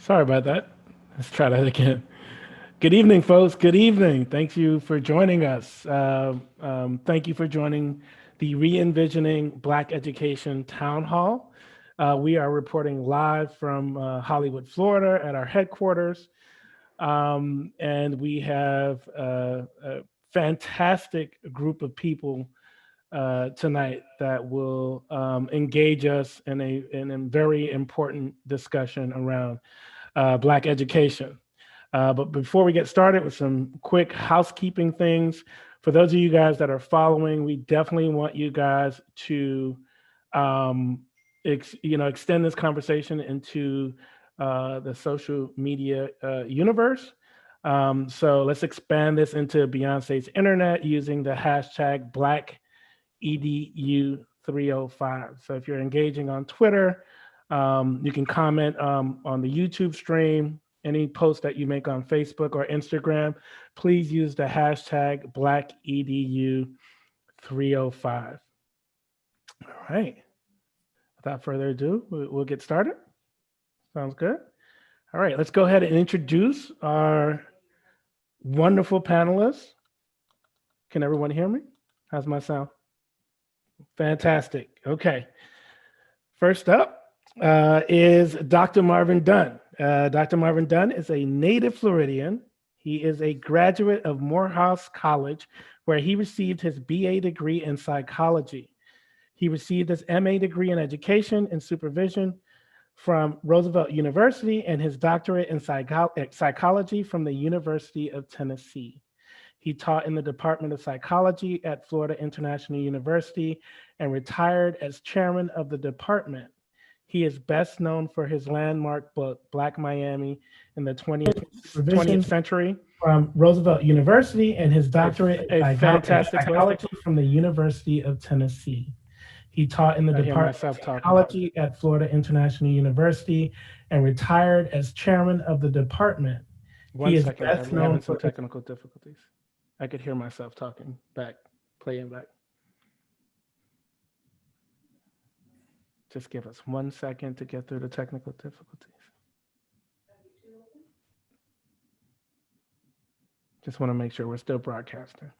Sorry about that. Let's try that again. Good evening, folks. Good evening. Thank you for joining us. Thank you for joining the Re-envisioning Black Education Town Hall. We are reporting live from Hollywood, Florida, at our headquarters, and we have a fantastic group of people tonight that will engage us in a very important discussion around Black education. But before we get started with some quick housekeeping things, for those of you guys that are following, we definitely want you guys to, extend this conversation into the social media universe. So let's expand this into Beyonce's internet using the hashtag Black EDU305. So if you're engaging on Twitter, you can comment on the YouTube stream, any post that you make on Facebook or Instagram. Please use the hashtag Black EDU305. All right. Without further ado, we'll get started. Sounds good. All right, let's go ahead and introduce our wonderful panelists. Can everyone hear me? How's my sound? Fantastic. Okay. First up is Dr. Marvin Dunn. Dr. Marvin Dunn is a native Floridian. He is a graduate of Morehouse College, where he received his BA degree in psychology. He received his MA degree in education and supervision from Roosevelt University and his doctorate in psychology from the University of Tennessee. He taught in the Department of Psychology at Florida International University and retired as chairman of the department. He is best known for his landmark book, Black Miami in the 20th Century from Roosevelt University and his doctorate in psychology from the University of Tennessee. He taught in the Department of Psychology at Florida International University and retired as chairman of the department. He is best known for some technical difficulties. I could hear myself talking back, playing back. Just give us 1 second to get through the technical difficulties. Just want to make sure we're still broadcasting.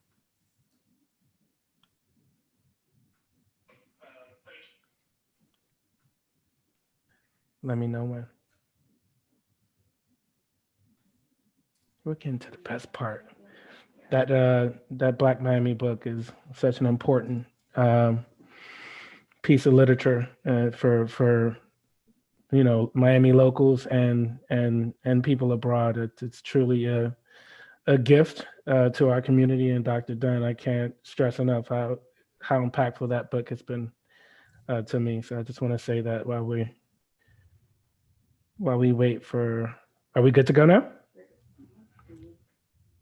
Let me know when. We're getting to the best part. That Black Miami book is such an important piece of literature for Miami locals and people abroad. It's truly a gift to our community. And Dr. Dunn, I can't stress enough how impactful that book has been to me. So I just want to say that while we wait for, are we good to go now?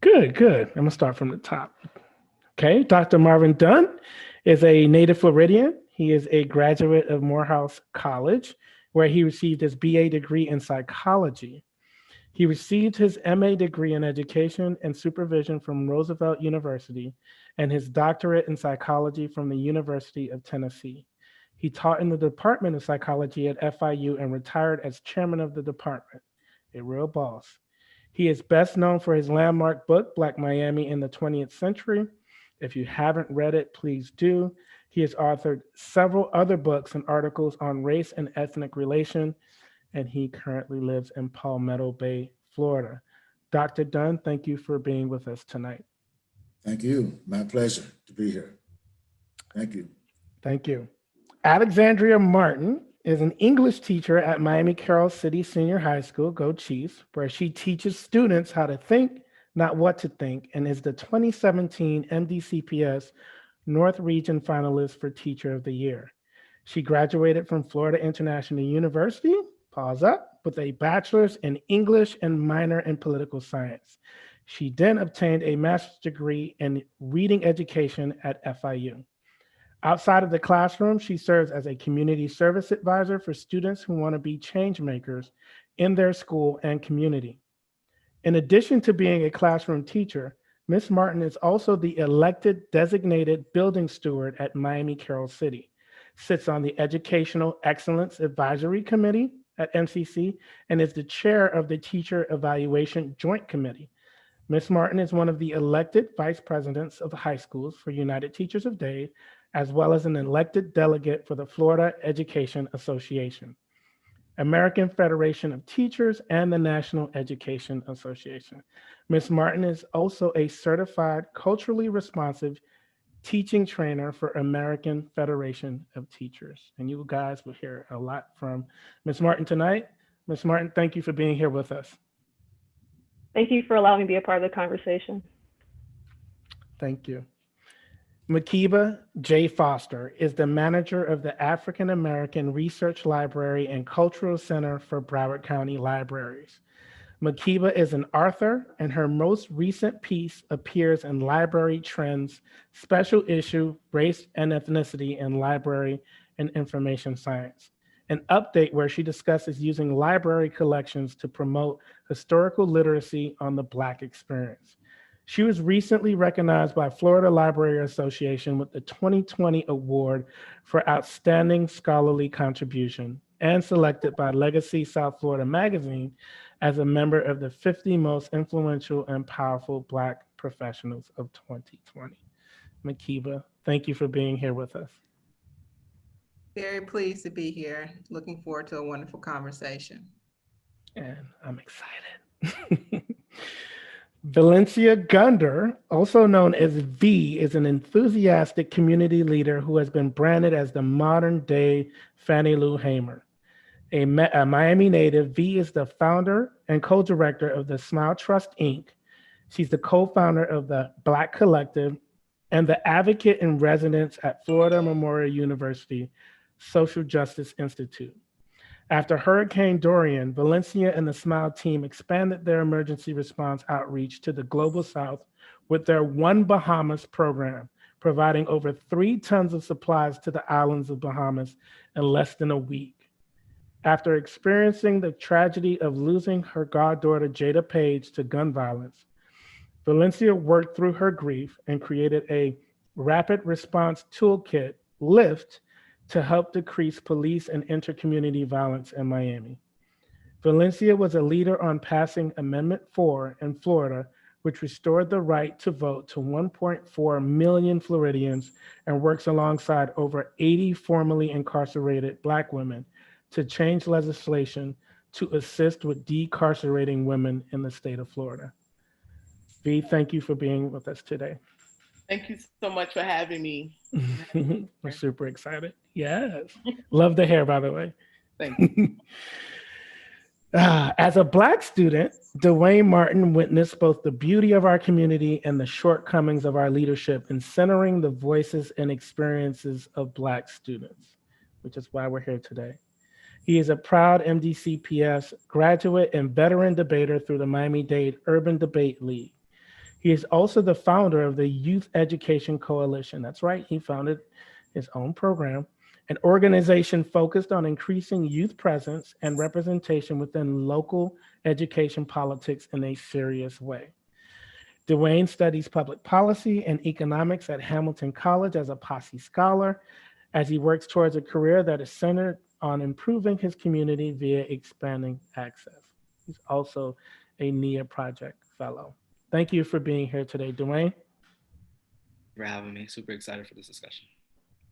Good. I'm gonna start from the top. Okay, Dr. Marvin Dunn is a native Floridian. He is a graduate of Morehouse College, where he received his BA degree in psychology. He received his MA degree in education and supervision from Roosevelt University and his doctorate in psychology from the University of Tennessee. He taught in the Department of Psychology at FIU and retired as chairman of the department. A real boss. He is best known for his landmark book, Black Miami in the 20th Century. If you haven't read it, please do. He has authored several other books and articles on race and ethnic relation, and he currently lives in Palmetto Bay, Florida. Dr. Dunn, thank you for being with us tonight. Thank you. My pleasure to be here. Thank you. Thank you. Alexandria Martin is an English teacher at Miami Carroll City Senior High School, go Chiefs, where she teaches students how to think, not what to think, and is the 2017 MDCPS North Region finalist for Teacher of the Year. She graduated from Florida International University, pause up, with a bachelor's in English and minor in political science. She then obtained a master's degree in reading education at FIU. Outside of the classroom, she serves as a community service advisor for students who want to be change makers in their school and community. In addition to being a classroom teacher, Ms. Martin is also the elected designated building steward at Miami Carroll City, sits on the Educational Excellence Advisory Committee at MCC and is the chair of the Teacher Evaluation Joint Committee. Ms. Martin is one of the elected vice presidents of high schools for United Teachers of Day, as well as an elected delegate for the Florida Education Association, American Federation of Teachers, and the National Education Association. Ms. Martin is also a certified culturally responsive teaching trainer for American Federation of Teachers. And you guys will hear a lot from Ms. Martin tonight. Ms. Martin, thank you for being here with us. Thank you for allowing me to be a part of the conversation. Thank you. Makiba J. Foster is the manager of the African American Research Library and Cultural Center for Broward County Libraries. Makiba is an author, and her most recent piece appears in Library Trends special issue, Race and Ethnicity in Library and Information Science, an update where she discusses using library collections to promote historical literacy on the Black experience. She was recently recognized by Florida Library Association with the 2020 Award for Outstanding Scholarly Contribution and selected by Legacy South Florida Magazine as a member of the 50 Most Influential and Powerful Black Professionals of 2020. Makiba, thank you for being here with us. Very pleased to be here. Looking forward to a wonderful conversation. And I'm excited. Valencia Gunder, also known as V, is an enthusiastic community leader who has been branded as the modern day Fannie Lou Hamer. A Miami native, V is the founder and co-director of the Smile Trust, Inc. She's the co-founder of the Black Collective and the advocate in residence at Florida Memorial University Social Justice Institute. After Hurricane Dorian, Valencia and the Smile team expanded their emergency response outreach to the Global South with their One Bahamas program, providing over 3 tons of supplies to the islands of Bahamas in less than a week. After experiencing the tragedy of losing her goddaughter Jada Page to gun violence, Valencia worked through her grief and created a rapid response toolkit, LIFT, to help decrease police and intercommunity violence in Miami. Valencia was a leader on passing Amendment 4 in Florida, which restored the right to vote to 1.4 million Floridians and works alongside over 80 formerly incarcerated Black women to change legislation to assist with decarcerating women in the state of Florida. V, thank you for being with us today. Thank you so much for having me. We're super excited. Yes. Love the hair, by the way. Thank you. As a Black student, Dwayne Martin witnessed both the beauty of our community and the shortcomings of our leadership in centering the voices and experiences of Black students, which is why we're here today. He is a proud MDCPS graduate and veteran debater through the Miami-Dade Urban Debate League. He is also the founder of the Youth Education Coalition. That's right, he founded his own program, an organization focused on increasing youth presence and representation within local education politics in a serious way. Dwayne studies public policy and economics at Hamilton College as a Posse Scholar, as he works towards a career that is centered on improving his community via expanding access. He's also a NIA Project Fellow. Thank you for being here today, Dwayne. For having me. Super excited for this discussion.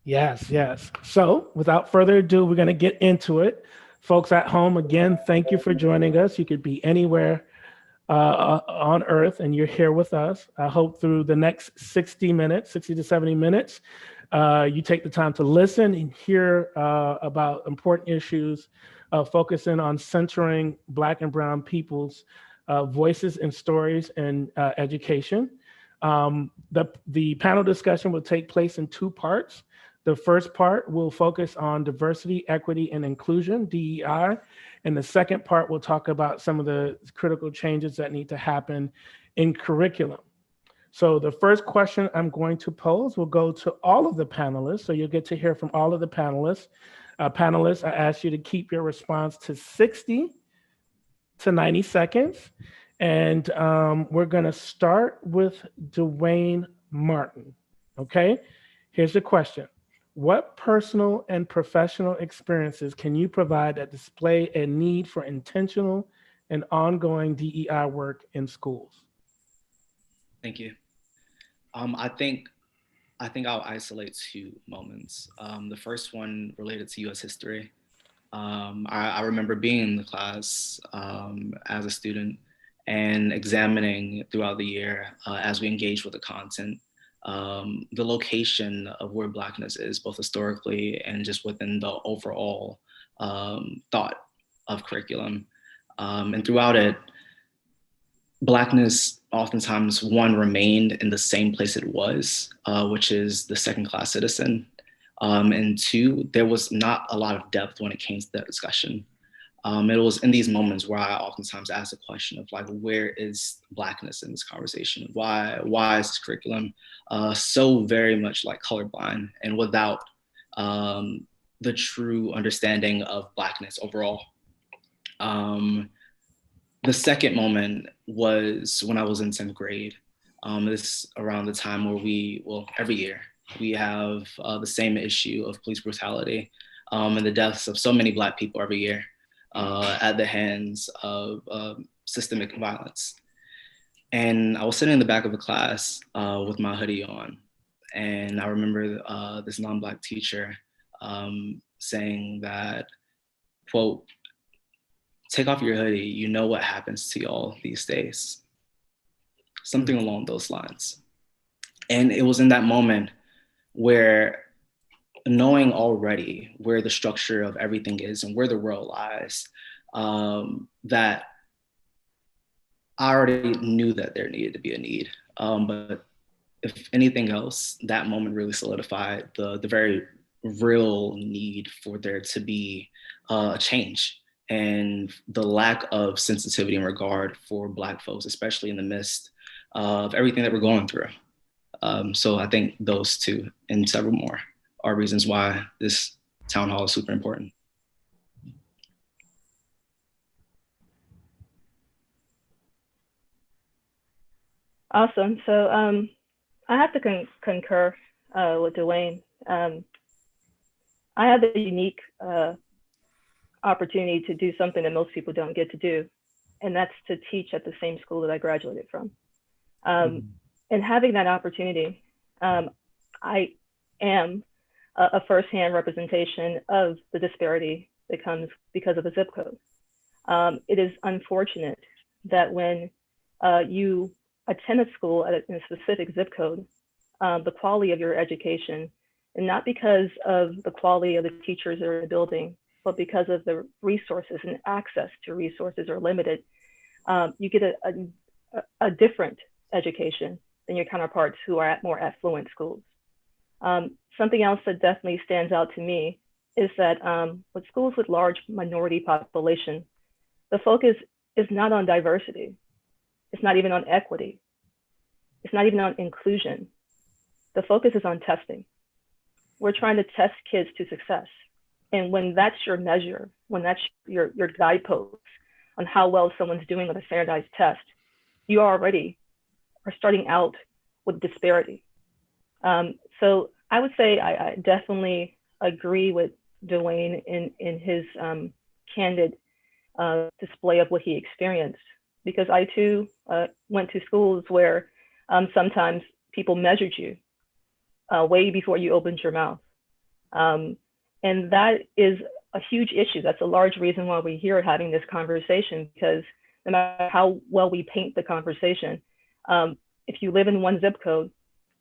Yes, yes. So without further ado, we're going to get into it. Folks at home, again, thank you for joining us. You could be anywhere on earth and you're here with us. I hope through the next 60 to 70 minutes, you take the time to listen and hear about important issues, focusing on centering Black and Brown people's voices and stories in education. The panel discussion will take place in 2 parts. The first part will focus on diversity, equity, and inclusion, DEI. And the second part will talk about some of the critical changes that need to happen in curriculum. So the first question I'm going to pose will go to all of the panelists. So you'll get to hear from all of the panelists. Panelists, I ask you to keep your response to 60 to 90 seconds. And we're gonna start with Dwayne Martin, okay? Here's the question. what personal and professional experiences can you provide that display a need for intentional and ongoing DEI work in schools? Thank you. I think I'll isolate two moments. The first one related to U.S. history. I remember being in the class as a student and examining throughout the year as we engage with the content, the location of where Blackness is, both historically and just within the overall thought of curriculum. And throughout it, Blackness oftentimes, one, remained in the same place it was, which is the second-class citizen. And two, there was not a lot of depth when it came to that discussion. It was in these moments where I oftentimes ask the question of like, where is Blackness in this conversation? Why is this curriculum so very much like colorblind and without the true understanding of Blackness overall? The second moment was when I was in 10th grade. This around the time where every year, we have the same issue of police brutality and the deaths of so many Black people every year at the hands of systemic violence. And I was sitting in the back of a class with my hoodie on. And I remember this non-Black teacher saying that, quote, "Take off your hoodie, you know what happens to y'all these days." Something along those lines. And it was in that moment where, knowing already where the structure of everything is and where the world lies, that I already knew that there needed to be a need. But if anything else, that moment really solidified the very real need for there to be a change and the lack of sensitivity and regard for Black folks, especially in the midst of everything that we're going through. So I think those two and several more are reasons why this town hall is super important. Awesome. So I have to concur with Dwayne. I had the unique opportunity to do something that most people don't get to do, and that's to teach at the same school that I graduated from. And having that opportunity, I am a firsthand representation of the disparity that comes because of a zip code. It is unfortunate that when you attend a school in a specific zip code, the quality of your education, and not because of the quality of the teachers that are in the building, but because of the resources and access to resources are limited, you get a different education than your counterparts who are at more affluent schools. Something else that definitely stands out to me is that with schools with large minority population, the focus is not on diversity. It's not even on equity. It's not even on inclusion. The focus is on testing. We're trying to test kids to success. And when that's your measure, when that's your guidepost on how well someone's doing with a standardized test, you already are starting out with disparity. So I would say I definitely agree with Dwayne in his candid display of what he experienced, because I too went to schools where sometimes people measured you way before you opened your mouth. And that is a huge issue. That's a large reason why we're here having this conversation, because no matter how well we paint the conversation, if you live in one zip code,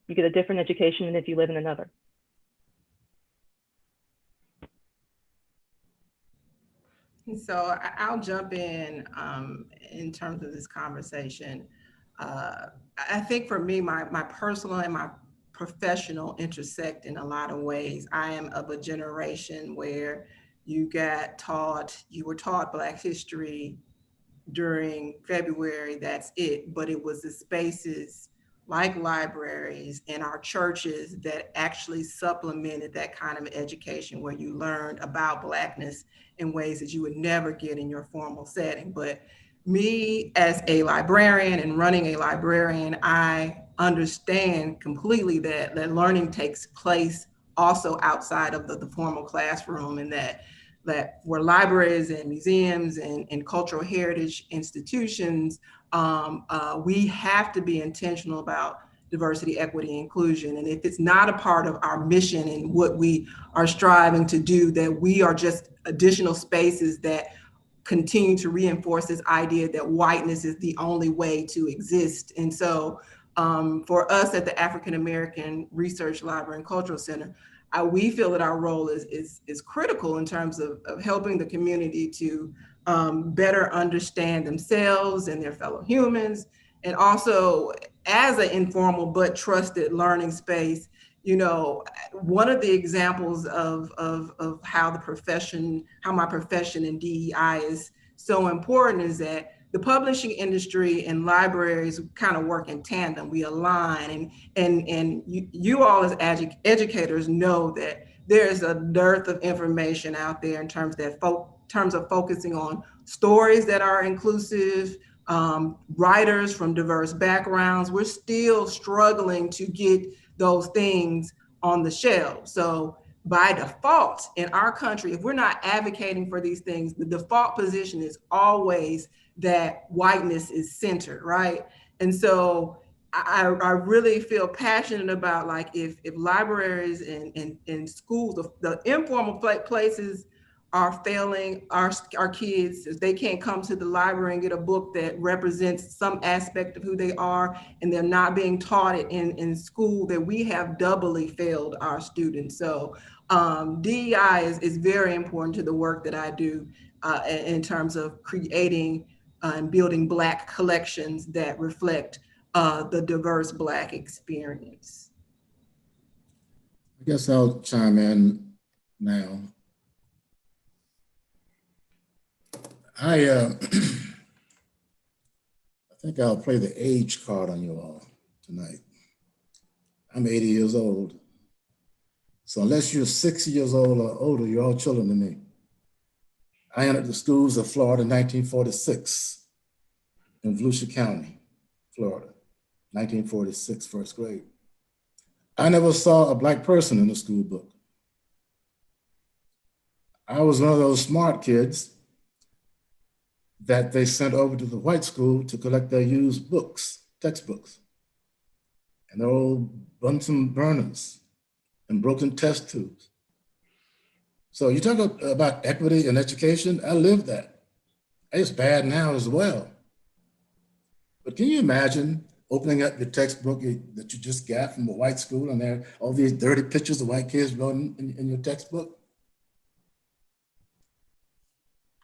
you get a different education than if you live in another. So I'll jump in terms of this conversation. I think for me, my personal and my professional intersect in a lot of ways. I am of a generation where you were taught Black history during February, that's it. But it was the spaces like libraries and our churches that actually supplemented that kind of education, where you learned about Blackness in ways that you would never get in your formal setting. But me as a librarian and running a librarian, I understand completely that learning takes place also outside of the formal classroom, and that where libraries and museums and cultural heritage institutions, we have to be intentional about diversity, equity, inclusion. And if it's not a part of our mission and what we are striving to do, that we are just additional spaces that continue to reinforce this idea that whiteness is the only way to exist. And so for us at the African American Research Library and Cultural Center, we feel that our role is critical in terms of helping the community to better understand themselves and their fellow humans. And also, as an informal but trusted learning space, you know, one of the examples of how my profession in DEI is so important is that the publishing industry and libraries kind of work in tandem. We align, and you all as educators know that there is a dearth of information out there in terms of focusing on stories that are inclusive, writers from diverse backgrounds. We're still struggling to get those things on the shelf. So by default in our country, if we're not advocating for these things, the default position is always that whiteness is centered, right? And so I really feel passionate about, like, if libraries and schools, the informal places are failing our kids, if they can't come to the library and get a book that represents some aspect of who they are, and they're not being taught it in school, that we have doubly failed our students. So DEI is very important to the work that I do in terms of creating and building Black collections that reflect the diverse Black experience. I guess I'll chime in now. I think I'll play the age card on you all tonight. I'm 80 years old. So unless you're 60 years old or older, you're all children to me. I entered the schools of Florida in 1946 in Volusia County, Florida, 1946, first grade. I never saw a Black person in the school book. I was one of those smart kids that they sent over to the white school to collect their used books, textbooks, and their old Bunsen burners and broken test tubes. So you talk about equity in education, I lived that. It's bad now as well. But can you imagine opening up your textbook that you just got from a white school, and there are all these dirty pictures of white kids wrote in your textbook?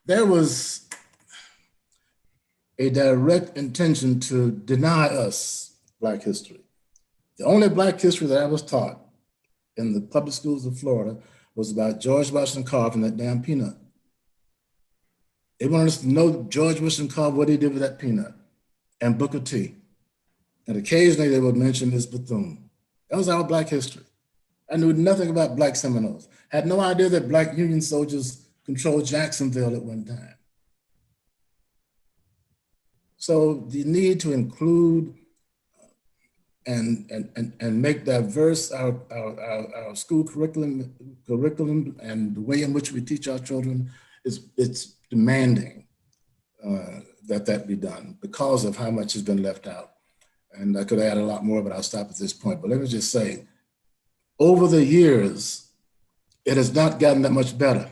There was a direct intention to deny us Black history. The only Black history that I was taught in the public schools of Florida was about George Washington Carver and that damn peanut. They wanted us to know George Washington Carver, what he did with that peanut, and Booker T. And occasionally they would mention Ms. Bethune. That was our Black history. I knew nothing about Black Seminoles. Had no idea that Black Union soldiers controlled Jacksonville at one time. So the need to include and make diverse our school curriculum and the way in which we teach our children it's demanding that be done because of how much has been left out. And I could add a lot more, but I'll stop at this point. But let me just say, over the years, it has not gotten that much better.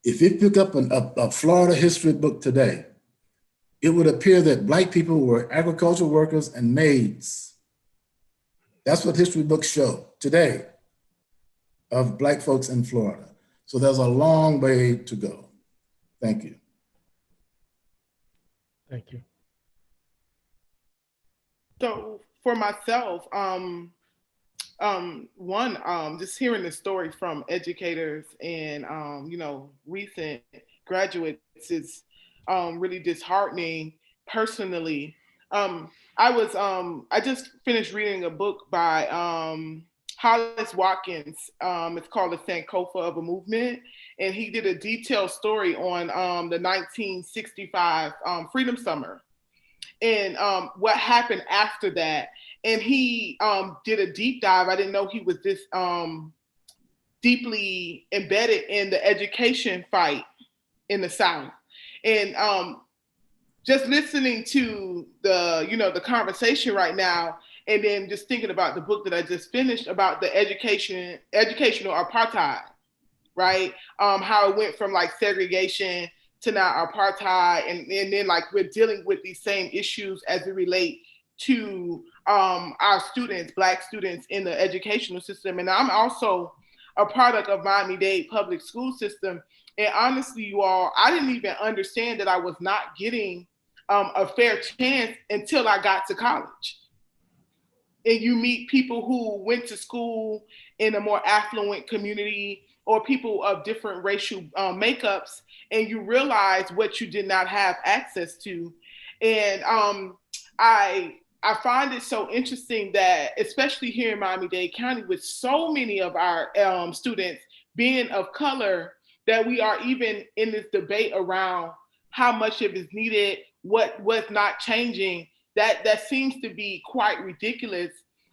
If you pick up a Florida history book today, it would appear that Black people were agricultural workers and maids. That's what history books show today of Black folks in Florida. So there's a long way to go. Thank you. Thank you. So for myself, just hearing the story from educators and recent graduates is really disheartening. Personally, I just finished reading a book by Hollis Watkins. It's called The Sankofa of a Movement, and he did a detailed story on the 1965 Freedom Summer. and what happened after that. And he did a deep dive. I didn't know he was this deeply embedded in the education fight in the South. And just listening to the conversation right now, and then just thinking about the book that I just finished about the educational apartheid, right? How it went from like segregation to now apartheid, and then like we're dealing with these same issues as it relate to our students, Black students in the educational system. And I'm also a product of Miami-Dade public school system. And honestly, you all, I didn't even understand that I was not getting a fair chance until I got to college. And you meet people who went to school in a more affluent community, or people of different racial makeups, and you realize what you did not have access to. And I find it so interesting that, especially here in Miami-Dade County, with so many of our students being of color, that we are even in this debate around how much of it is needed, what's not changing. That seems to be quite ridiculous.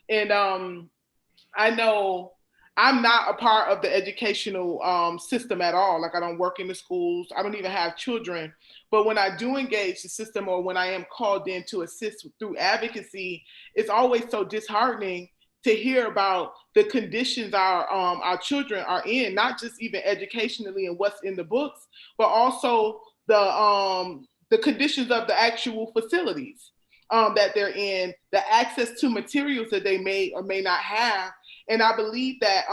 And I know I'm not a part of the educational system at all. Like, I don't work in the schools. I don't even have children. But when I do engage the system, or when I am called in to assist through advocacy, it's always so disheartening to hear about the conditions our children are in, not just even educationally and what's in the books, but also the conditions of the actual facilities that they're in, the access to materials that they may or may not have. And I believe that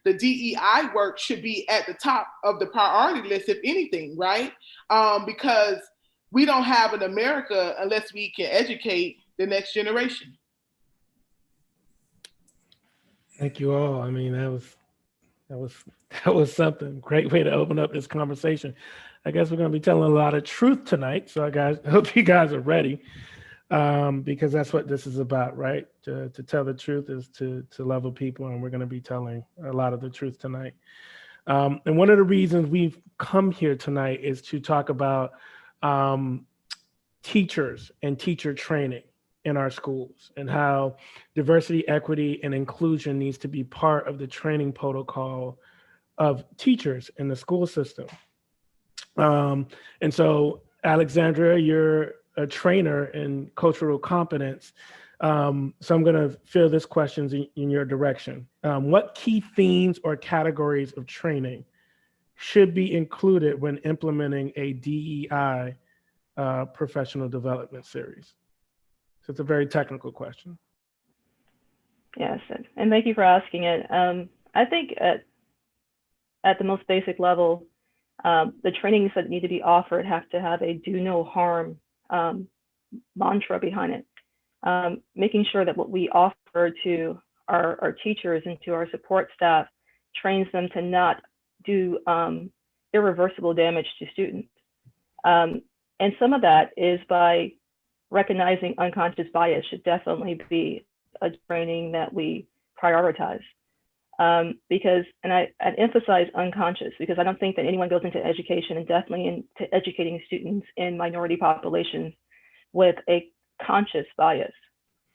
the DEI work should be at the top of the priority list, if anything, right? Because we don't have an America unless we can educate the next generation. Thank you all. I mean, that was something. Great way to open up this conversation. I guess we're going to be telling a lot of truth tonight. So I hope you guys are ready, because that's what this is about, right? To tell the truth is to level people, and we're going to be telling a lot of the truth tonight. And one of the reasons we've come here tonight is to talk about teachers and teacher training in our schools, and how diversity, equity, and inclusion needs to be part of the training protocol of teachers in the school system. And so, Alexandria, you're a trainer in cultural competence. So I'm going to fill this questions in your direction. What key themes or categories of training should be included when implementing a DEI professional development series? So it's a very technical question. Yes, and thank you for asking it. I think at the most basic level, the trainings that need to be offered have to have a do no harm mantra behind it. Making sure that what we offer to our teachers and to our support staff trains them to not do irreversible damage to students. And some of that is by recognizing unconscious bias should definitely be a training that we prioritize. Because, and I emphasize unconscious, because I don't think that anyone goes into education, and definitely into educating students in minority populations, with a conscious bias.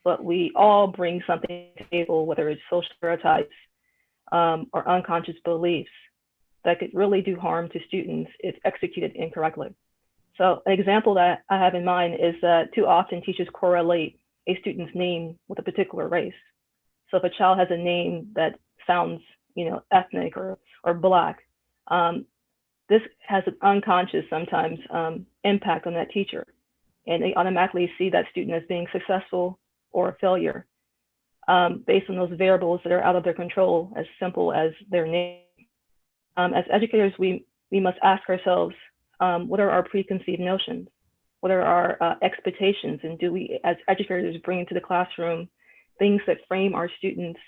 But we all bring something to the table, whether it's social stereotypes or unconscious beliefs, that could really do harm to students if executed incorrectly. So an example that I have in mind is that too often teachers correlate a student's name with a particular race. So if a child has a name that sounds, ethnic or Black, this has an unconscious sometimes impact on that teacher, and they automatically see that student as being successful or a failure based on those variables that are out of their control, as simple as their name. As educators, we must ask ourselves, what are our preconceived notions? What are our expectations? And do we, as educators, bring into the classroom things that frame our students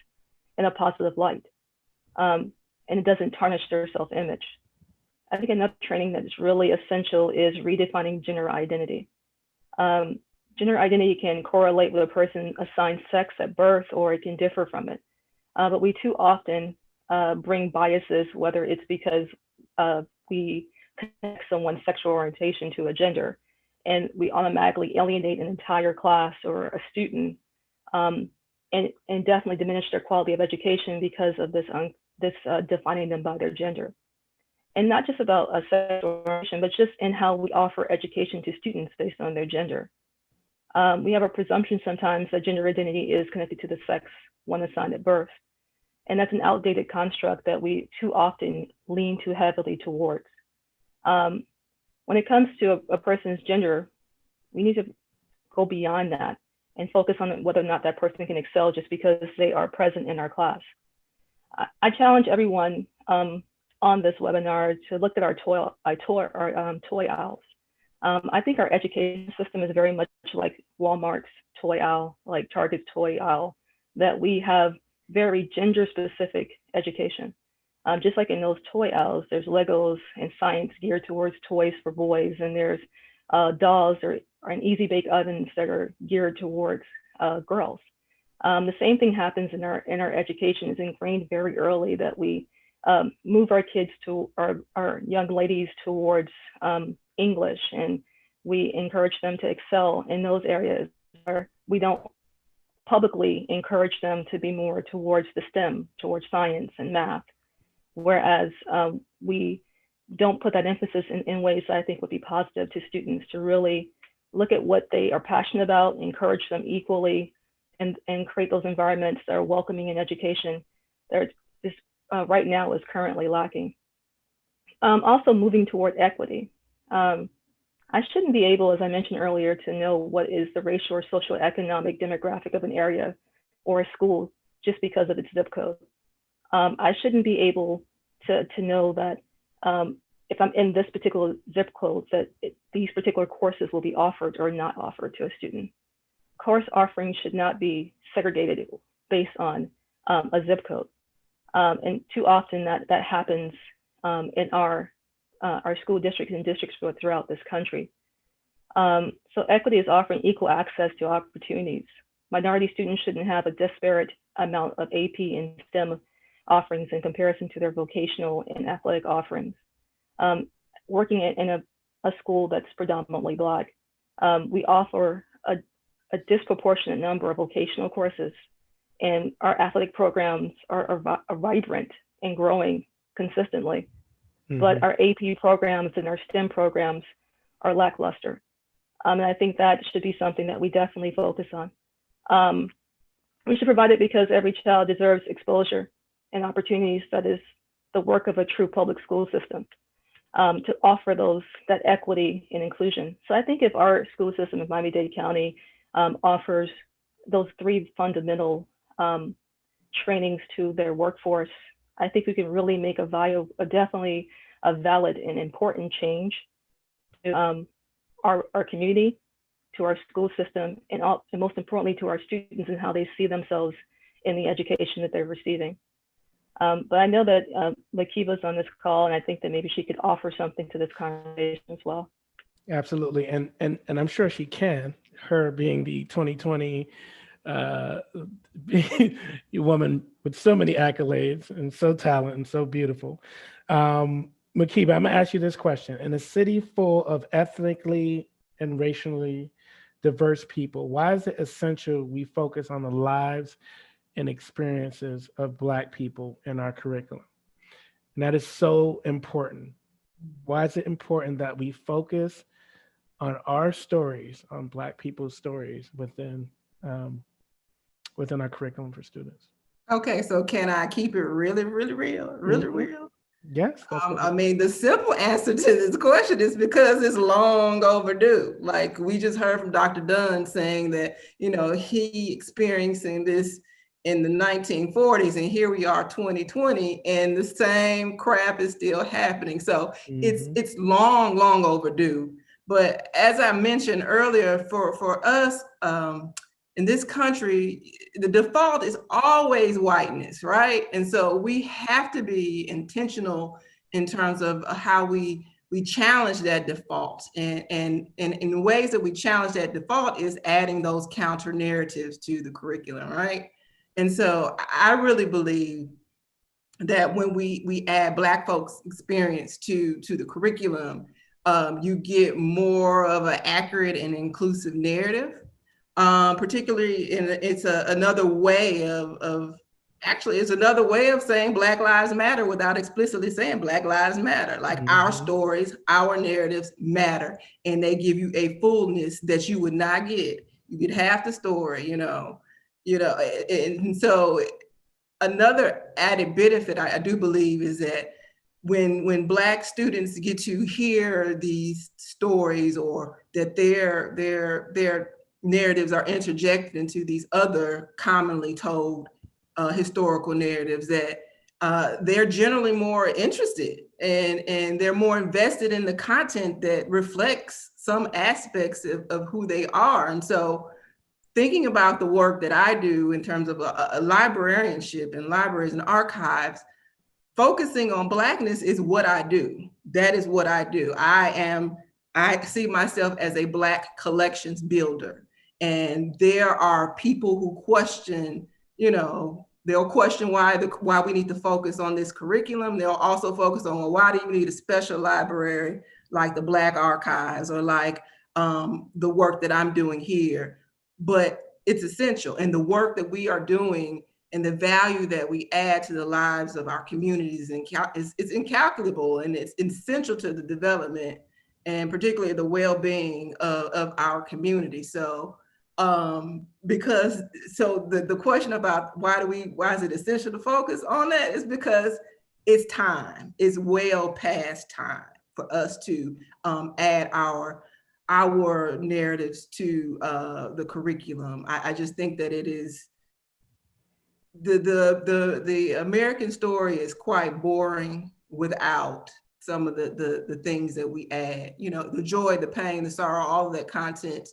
in a positive light, and it doesn't tarnish their self-image? I think another training that is really essential is redefining gender identity. Gender identity can correlate with a person assigned sex at birth, or it can differ from it. But we too often bring biases, whether it's because we connect someone's sexual orientation to a gender, and we automatically alienate an entire class or a student, and definitely diminish their quality of education because of this defining them by their gender. And not just about a sexual orientation, but just in how we offer education to students based on their gender. We have a presumption sometimes that gender identity is connected to the sex one assigned at birth. And that's an outdated construct that we too often lean too heavily towards. When it comes to a person's gender, we need to go beyond that and focus on whether or not that person can excel just because they are present in our class. I challenge everyone on this webinar to look at our toy aisles. I think our education system is very much like Walmart's toy aisle, like Target's toy aisle, that we have very gender-specific education. Just like in those toy aisles, there's Legos and science geared towards toys for boys, and there's dolls or and easy bake ovens that are geared towards girls. The same thing happens in our education. Is ingrained very early that we move our kids to our young ladies towards English, and we encourage them to excel in those areas where we don't publicly encourage them to be more towards the STEM, towards science and math, whereas we don't put that emphasis in ways that I think would be positive to students, to really look at what they are passionate about, encourage them equally, and create those environments that are welcoming in education that is right now is currently lacking. Also moving toward equity. I shouldn't be able, as I mentioned earlier, to know what is the racial or socioeconomic demographic of an area or a school just because of its zip code. I shouldn't be able to know that if I'm in this particular zip code, that these particular courses will be offered or not offered to a student. Course offerings should not be segregated based on a zip code. And too often that happens in our school districts and districts throughout this country. So equity is offering equal access to opportunities. Minority students shouldn't have a disparate amount of AP and STEM offerings in comparison to their vocational and athletic offerings. Working in a school that's predominantly Black, we offer a disproportionate number of vocational courses, and our athletic programs are vibrant and growing consistently. Mm-hmm. But our AP programs and our STEM programs are lackluster. And I think that should be something that we definitely focus on. We should provide it because every child deserves exposure and opportunities that is the work of a true public school system, to offer that equity and inclusion. So I think if our school system in Miami-Dade County offers those three fundamental trainings to their workforce, I think we can really make definitely a valid and important change to our community, to our school system, and most importantly to our students and how they see themselves in the education that they're receiving. But I know that Lakiva's on this call, and I think that maybe she could offer something to this conversation as well. Absolutely, and I'm sure she can. Her being the 2020 woman with so many accolades and so talented and so beautiful. Makiba, I'm gonna ask you this question. In a city full of ethnically and racially diverse people, why is it essential we focus on the lives and experiences of Black people in our curriculum? And that is so important. Why is it important that we focus on our stories, on Black people's stories within our curriculum for students? Okay, so can I keep it really, really real, really real? Yes. I mean, the simple answer to this question is because it's long overdue. Like we just heard from Dr. Dunn saying that, he experiencing this in the 1940s, and here we are 2020, and the same crap is still happening. So it's long overdue. But as I mentioned earlier, for us in this country, the default is always whiteness, right? And so we have to be intentional in terms of how we challenge that default. And in the ways that we challenge that default is adding those counter narratives to the curriculum, right? And so I really believe that when we add Black folks' experience to the curriculum, you get more of an accurate and inclusive narrative. Particularly, it's another way actually, it's another way of saying Black Lives Matter without explicitly saying Black Lives Matter. Like our stories, our narratives matter, and they give you a fullness that you would not get. You get half the story, and so another added benefit I do believe is that when Black students get to hear these stories, or that their narratives are interjected into these other commonly told historical narratives, that they're generally more interested and they're more invested in the content that reflects some aspects of who they are. And so thinking about the work that I do in terms of a librarianship in libraries and archives, focusing on Blackness is what I do. That is what I do. I see myself as a Black collections builder. And there are people who question, they'll question why we need to focus on this curriculum. They'll also focus on, well, why do you need a special library like the Black Archives, or like the work that I'm doing here? But it's essential. And the work that we are doing and the value that we add to the lives of our communities is incalculable, and it's essential to the development and particularly the well-being of our community. So the question about why is it essential to focus on that is because it's time. It's well past time for us to add our narratives to the curriculum. I just think that it is the American story is quite boring without some of the things that we add. The joy, the pain, the sorrow, all of that content.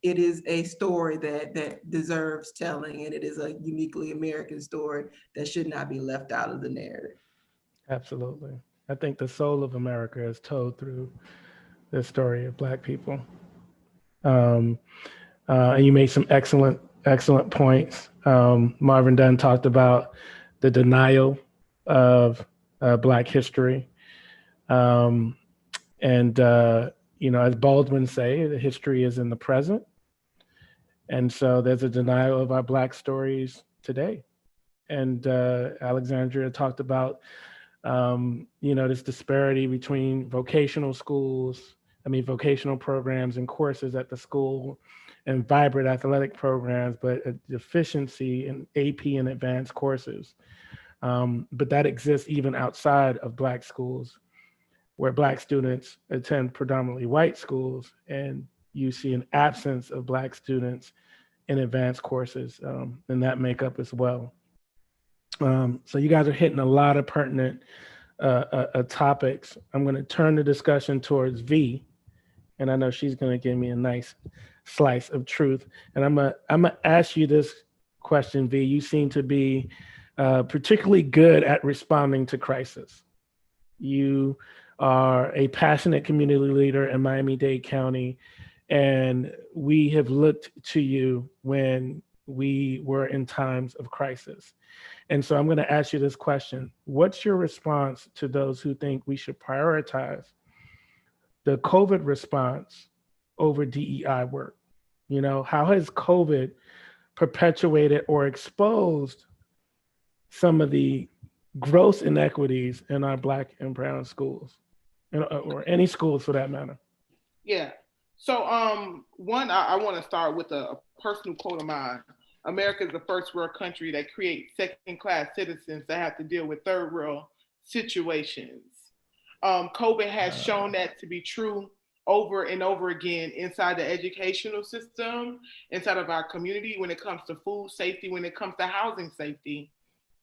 It is a story that deserves telling, and it is a uniquely American story that should not be left out of the narrative. Absolutely. I think the soul of America is told through the story of Black people. And you made some excellent points. Marvin Dunn talked about the denial of Black history. As Baldwin say, the history is in the present. And so there's a denial of our Black stories today. And Alexandria talked about, this disparity between vocational programs and courses at the school, and vibrant athletic programs, but a deficiency in AP and advanced courses. But that exists even outside of Black schools, where Black students attend predominantly white schools, and you see an absence of Black students in advanced courses in that makeup as well. So you guys are hitting a lot of pertinent topics. I'm going to turn the discussion towards V, and I know she's going to give me a nice slice of truth. And I'm gonna ask you this question, V. You seem to be particularly good at responding to crisis. You are a passionate community leader in Miami-Dade County, and we have looked to you when we were in times of crisis. And so I'm going to ask you this question. What's your response to those who think we should prioritize the COVID response over DEI work? How has COVID perpetuated or exposed some of the gross inequities in our Black and brown schools, or any schools for that matter? Yeah. So one, I want to start with a personal quote of mine. America is the first world country that creates second-class citizens that have to deal with third world situations. COVID has shown that to be true over and over again inside the educational system, inside of our community, when it comes to food safety, when it comes to housing safety.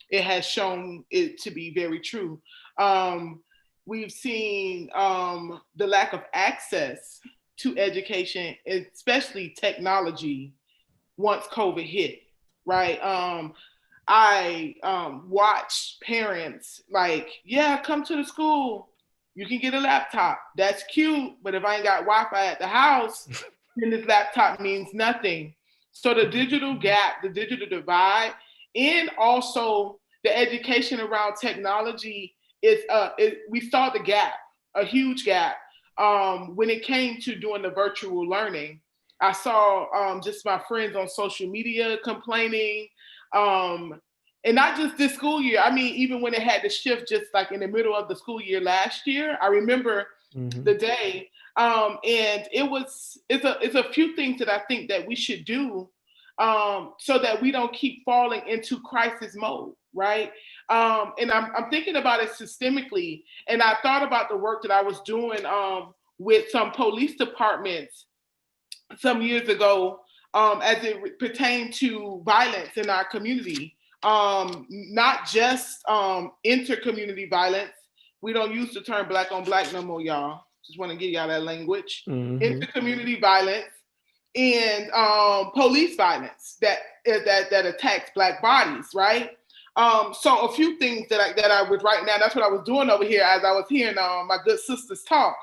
It has shown it to be very true. We've seen the lack of access to education, especially technology, once COVID hit, right? I watched parents like, yeah, come to the school. You can get a laptop. That's cute. But if I ain't got Wi-Fi at the house, then this laptop means nothing. So the digital gap, the digital divide, and also the education around technology we saw the gap, a huge gap. when it came to doing the virtual learning. I saw just my friends on social media complaining, and not just this school year. I mean, even when it had to shift, just like in the middle of the school year last year, I remember the day, and it's a few things that I think that we should do, so that we don't keep falling into crisis mode, right? And I'm thinking about it systemically, and I thought about the work that I was doing with some police departments some years ago, as it pertained to violence in our community, not just inter-community violence. We don't use the term black on black no more, y'all. Just want to give y'all that language. Inter-community violence and police violence that attacks Black bodies, right? So a few things that I was writing down. That's what I was doing over here as I was hearing my good sisters talk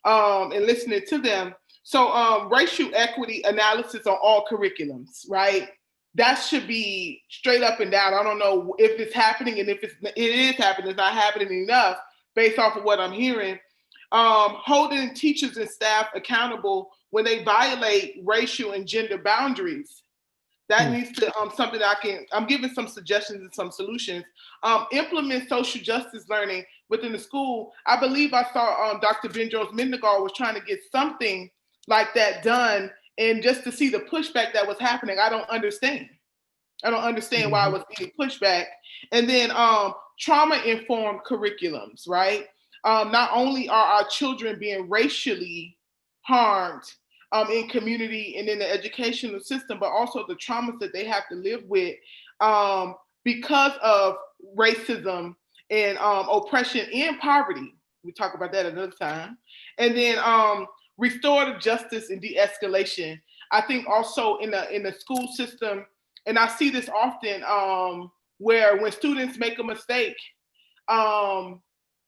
and listening to them. So racial equity analysis on all curriculums, right? That should be straight up and down. I don't know if it's happening, and if it is happening, it's not happening enough based off of what I'm hearing. Holding teachers and staff accountable when they violate racial and gender boundaries. That needs to something I'm giving some suggestions and some solutions. Implement social justice learning within the school. I believe I saw Dr. Bendros Mendigar was trying to get something like that done, and just to see the pushback that was happening, I don't understand. Why I was getting pushback. And then trauma-informed curriculums, right? Not only are our children being racially harmed in community and in the educational system, but also the traumas that they have to live with because of racism and oppression and poverty. We talk about that another time. And then restorative justice and de-escalation. I think also in the school system, and I see this often, where when students make a mistake,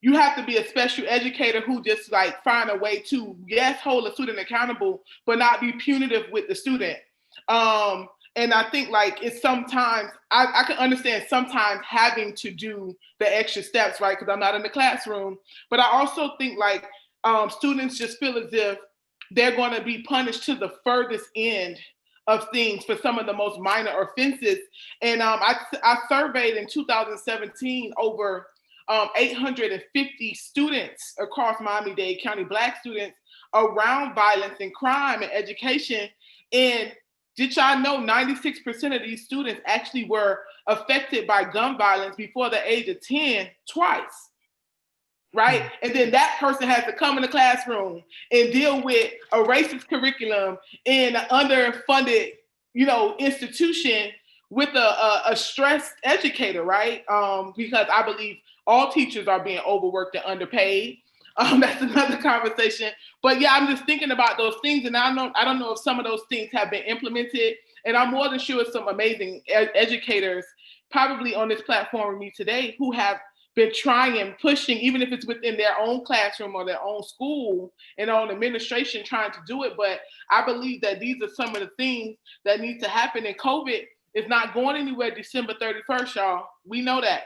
you have to be a special educator who just like find a way to, yes, hold a student accountable, but not be punitive with the student. And I think like it's sometimes, I can understand sometimes having to do the extra steps, right? Because I'm not in the classroom. But I also think like students just feel as if they're going to be punished to the furthest end of things for some of the most minor offenses. And I surveyed in 2017 over 850 students across Miami-Dade County, Black students, around violence and crime and education. And did y'all know 96% of these students actually were affected by gun violence before the age of 10 twice? Right? And then that person has to come in the classroom and deal with a racist curriculum in an underfunded, institution with a stressed educator, right? Because I believe all teachers are being overworked and underpaid. That's another conversation. But yeah, I'm just thinking about those things, and I don't know if some of those things have been implemented. And I'm more than sure some amazing educators probably on this platform with me today who have been trying, pushing, even if it's within their own classroom or their own school and on administration trying to do it. But I believe that these are some of the things that need to happen. And COVID is not going anywhere December 31st, y'all. We know that.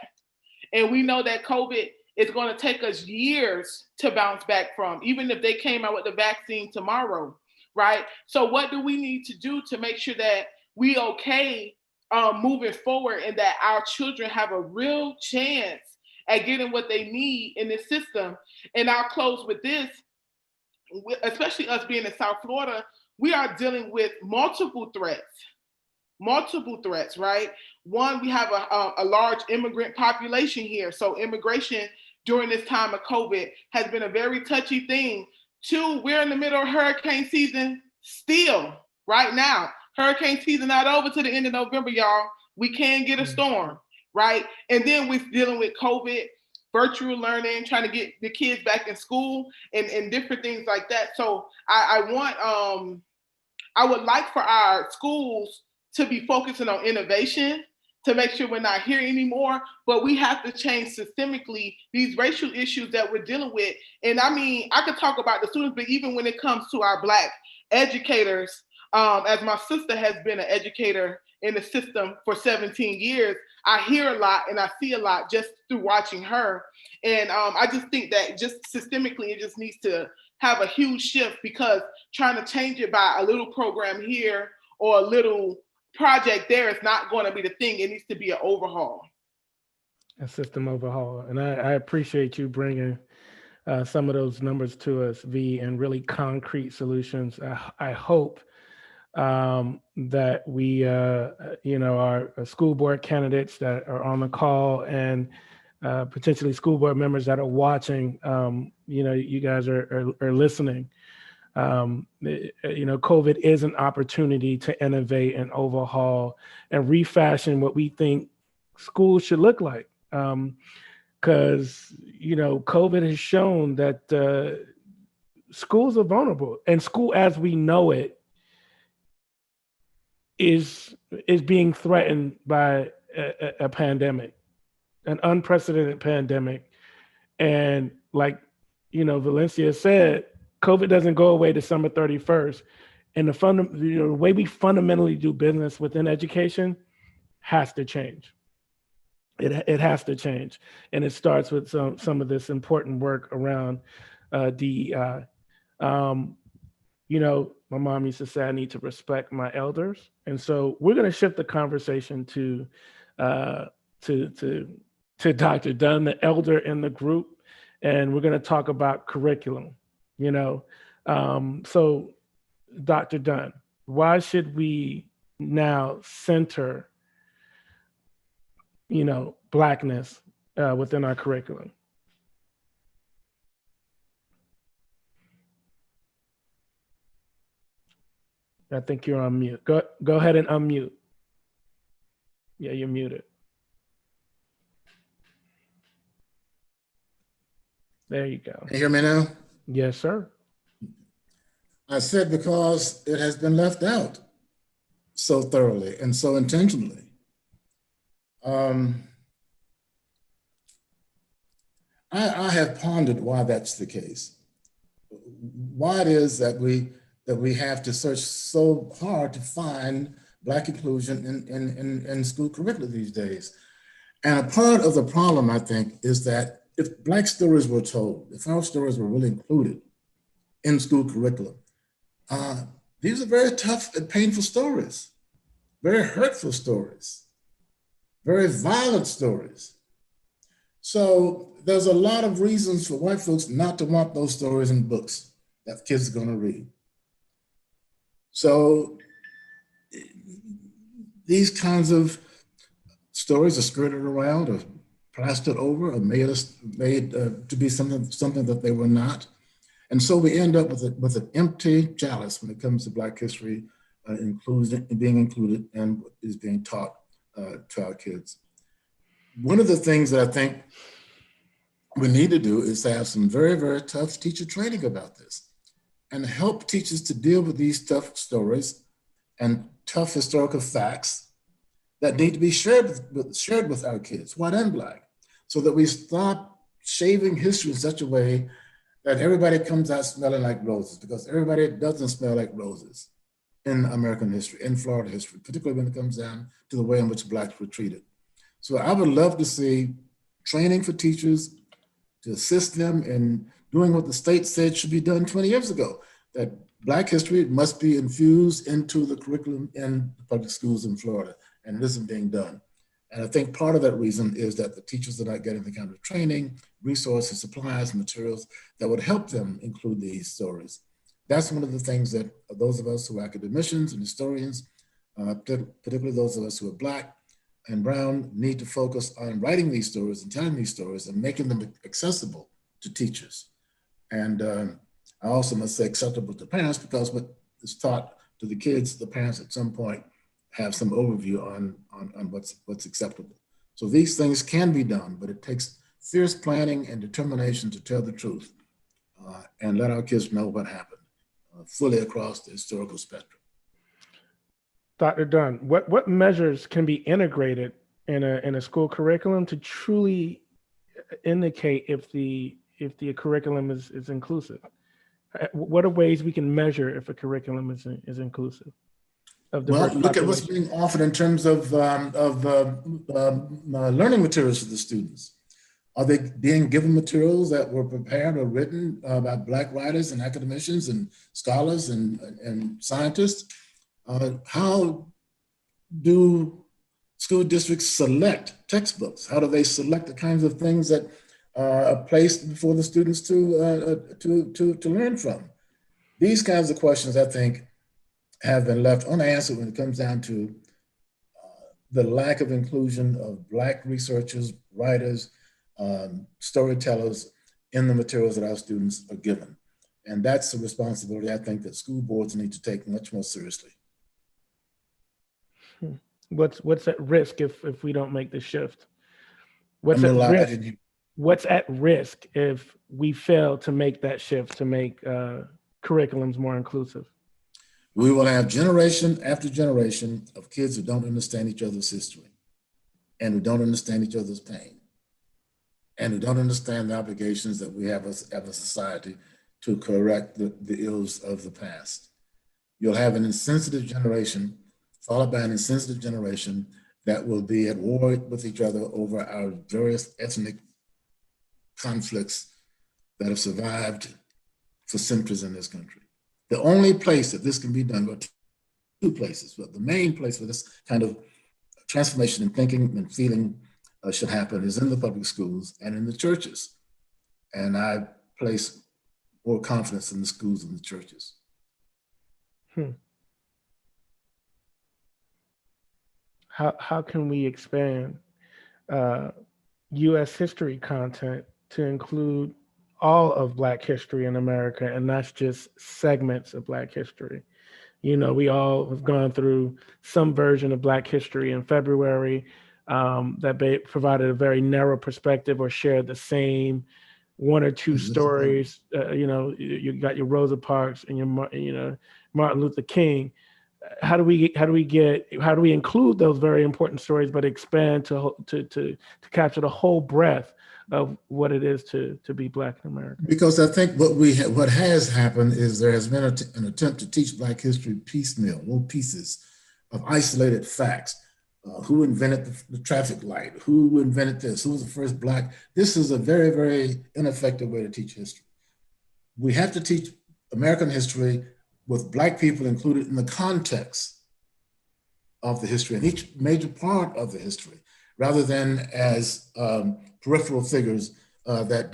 And we know that COVID is going to take us years to bounce back from, even if they came out with the vaccine tomorrow, right? So what do we need to do to make sure that we okay moving forward and that our children have a real chance at getting what they need in this system? And I'll close with this, especially us being in South Florida, we are dealing with multiple threats, right? One, we have a large immigrant population here. So immigration during this time of COVID has been a very touchy thing. Two, we're in the middle of hurricane season still right now. Hurricane season not over to the end of November, y'all. We can get a storm, right? And then we're dealing with COVID, virtual learning, trying to get the kids back in school and different things like that. So I would like for our schools to be focusing on innovation, to make sure we're not here anymore, but we have to change systemically these racial issues that we're dealing with. And I mean, I could talk about the students, but even when it comes to our Black educators, as my sister has been an educator in the system for 17 years, I hear a lot and I see a lot just through watching her. And I just think that just systemically, it just needs to have a huge shift, because trying to change it by a little program here or a little project there is not going to be the thing. It needs to be an overhaul. A system overhaul. And I appreciate you bringing some of those numbers to us, V, and really concrete solutions. I hope that we, our school board candidates that are on the call and potentially school board members that are watching, you guys are listening. COVID is an opportunity to innovate and overhaul and refashion what we think schools should look like. Because COVID has shown that schools are vulnerable, and school as we know it is being threatened by a pandemic, an unprecedented pandemic. And like Valencia said, COVID doesn't go away December 31st, and the way we fundamentally do business within education has to change. It has to change, and it starts with some of this important work around DEI. My mom used to say I need to respect my elders, and so we're going to shift the conversation to Dr. Dunn, the elder in the group, and we're going to talk about curriculum. So Dr. Dunn, why should we now center Blackness within our curriculum? I think you're on mute. Go ahead and unmute. Yeah, you're muted. There you go. Can you hear me now? Yes, sir. I said because it has been left out so thoroughly and so intentionally. I have pondered why that's the case. Why it is that we have to search so hard to find Black inclusion in school curricula these days. And a part of the problem, I think, is that if Black stories were told, if our stories were really included in school curriculum, these are very tough and painful stories, very hurtful stories, very violent stories. So there's a lot of reasons for white folks not to want those stories in books that kids are going to read. So these kinds of stories are skirted around or plastered over or made to be something that they were not. And so we end up with an empty chalice when it comes to Black history being included and is being taught to our kids. One of the things that I think we need to do is to have some very, very tough teacher training about this and help teachers to deal with these tough stories and tough historical facts that need to be shared with our kids, white and Black, so that we stop shaving history in such a way that everybody comes out smelling like roses, because everybody doesn't smell like roses in American history, in Florida history, particularly when it comes down to the way in which Blacks were treated. So I would love to see training for teachers to assist them in doing what the state said should be done 20 years ago, that Black history must be infused into the curriculum in the public schools in Florida, and it isn't being done. And I think part of that reason is that the teachers are not getting the kind of training, resources, supplies, materials that would help them include these stories. That's one of the things that those of us who are academicians and historians, particularly those of us who are Black and brown, need to focus on writing these stories and telling these stories and making them accessible to teachers. And I also must say acceptable to parents, because what is taught to the kids, the parents at some point have some overview on what's acceptable. So these things can be done, but it takes fierce planning and determination to tell the truth and let our kids know what happened fully across the historical spectrum. Dr. Dunn, what measures can be integrated in a school curriculum to truly indicate if the curriculum is inclusive? What are ways we can measure if a curriculum is inclusive? Well, look at what's being offered in terms of learning materials for the students. Are they being given materials that were prepared or written by Black writers and academicians and scholars and scientists? How do school districts select textbooks? How do they select the kinds of things that are placed before the students to learn from? These kinds of questions, I think, have been left unanswered when it comes down to the lack of inclusion of Black researchers, writers, storytellers in the materials that our students are given. And that's a responsibility I think that school boards need to take much more seriously. What's at risk if we don't make the shift? What's at risk? What's at risk if we fail to make that shift to make curriculums more inclusive? We will have generation after generation of kids who don't understand each other's history and who don't understand each other's pain and who don't understand the obligations that we have as a society to correct the ills of the past. You'll have an insensitive generation followed by an insensitive generation that will be at war with each other over our various ethnic conflicts that have survived for centuries in this country. The only place that this can be done, but two places, but the main place where this kind of transformation in thinking and feeling should happen is in the public schools and in the churches. And I place more confidence in the schools and the churches. How can we expand U.S. history content to include all of Black history in America and not just segments of Black history? You know, we all have gone through some version of Black history in February that provided a very narrow perspective or shared the same one or two stories. You know, you got your Rosa Parks and your Martin Luther King. How do we include those very important stories, but expand to capture the whole breadth of what it is to be Black in America? Because I think what has happened is there has been an attempt to teach Black history piecemeal, little pieces of isolated facts. Who invented the traffic light? Who invented this? Who was the first Black? This is a very, very ineffective way to teach history. We have to teach American history with Black people included in the context of the history and each major part of the history, rather than as peripheral figures that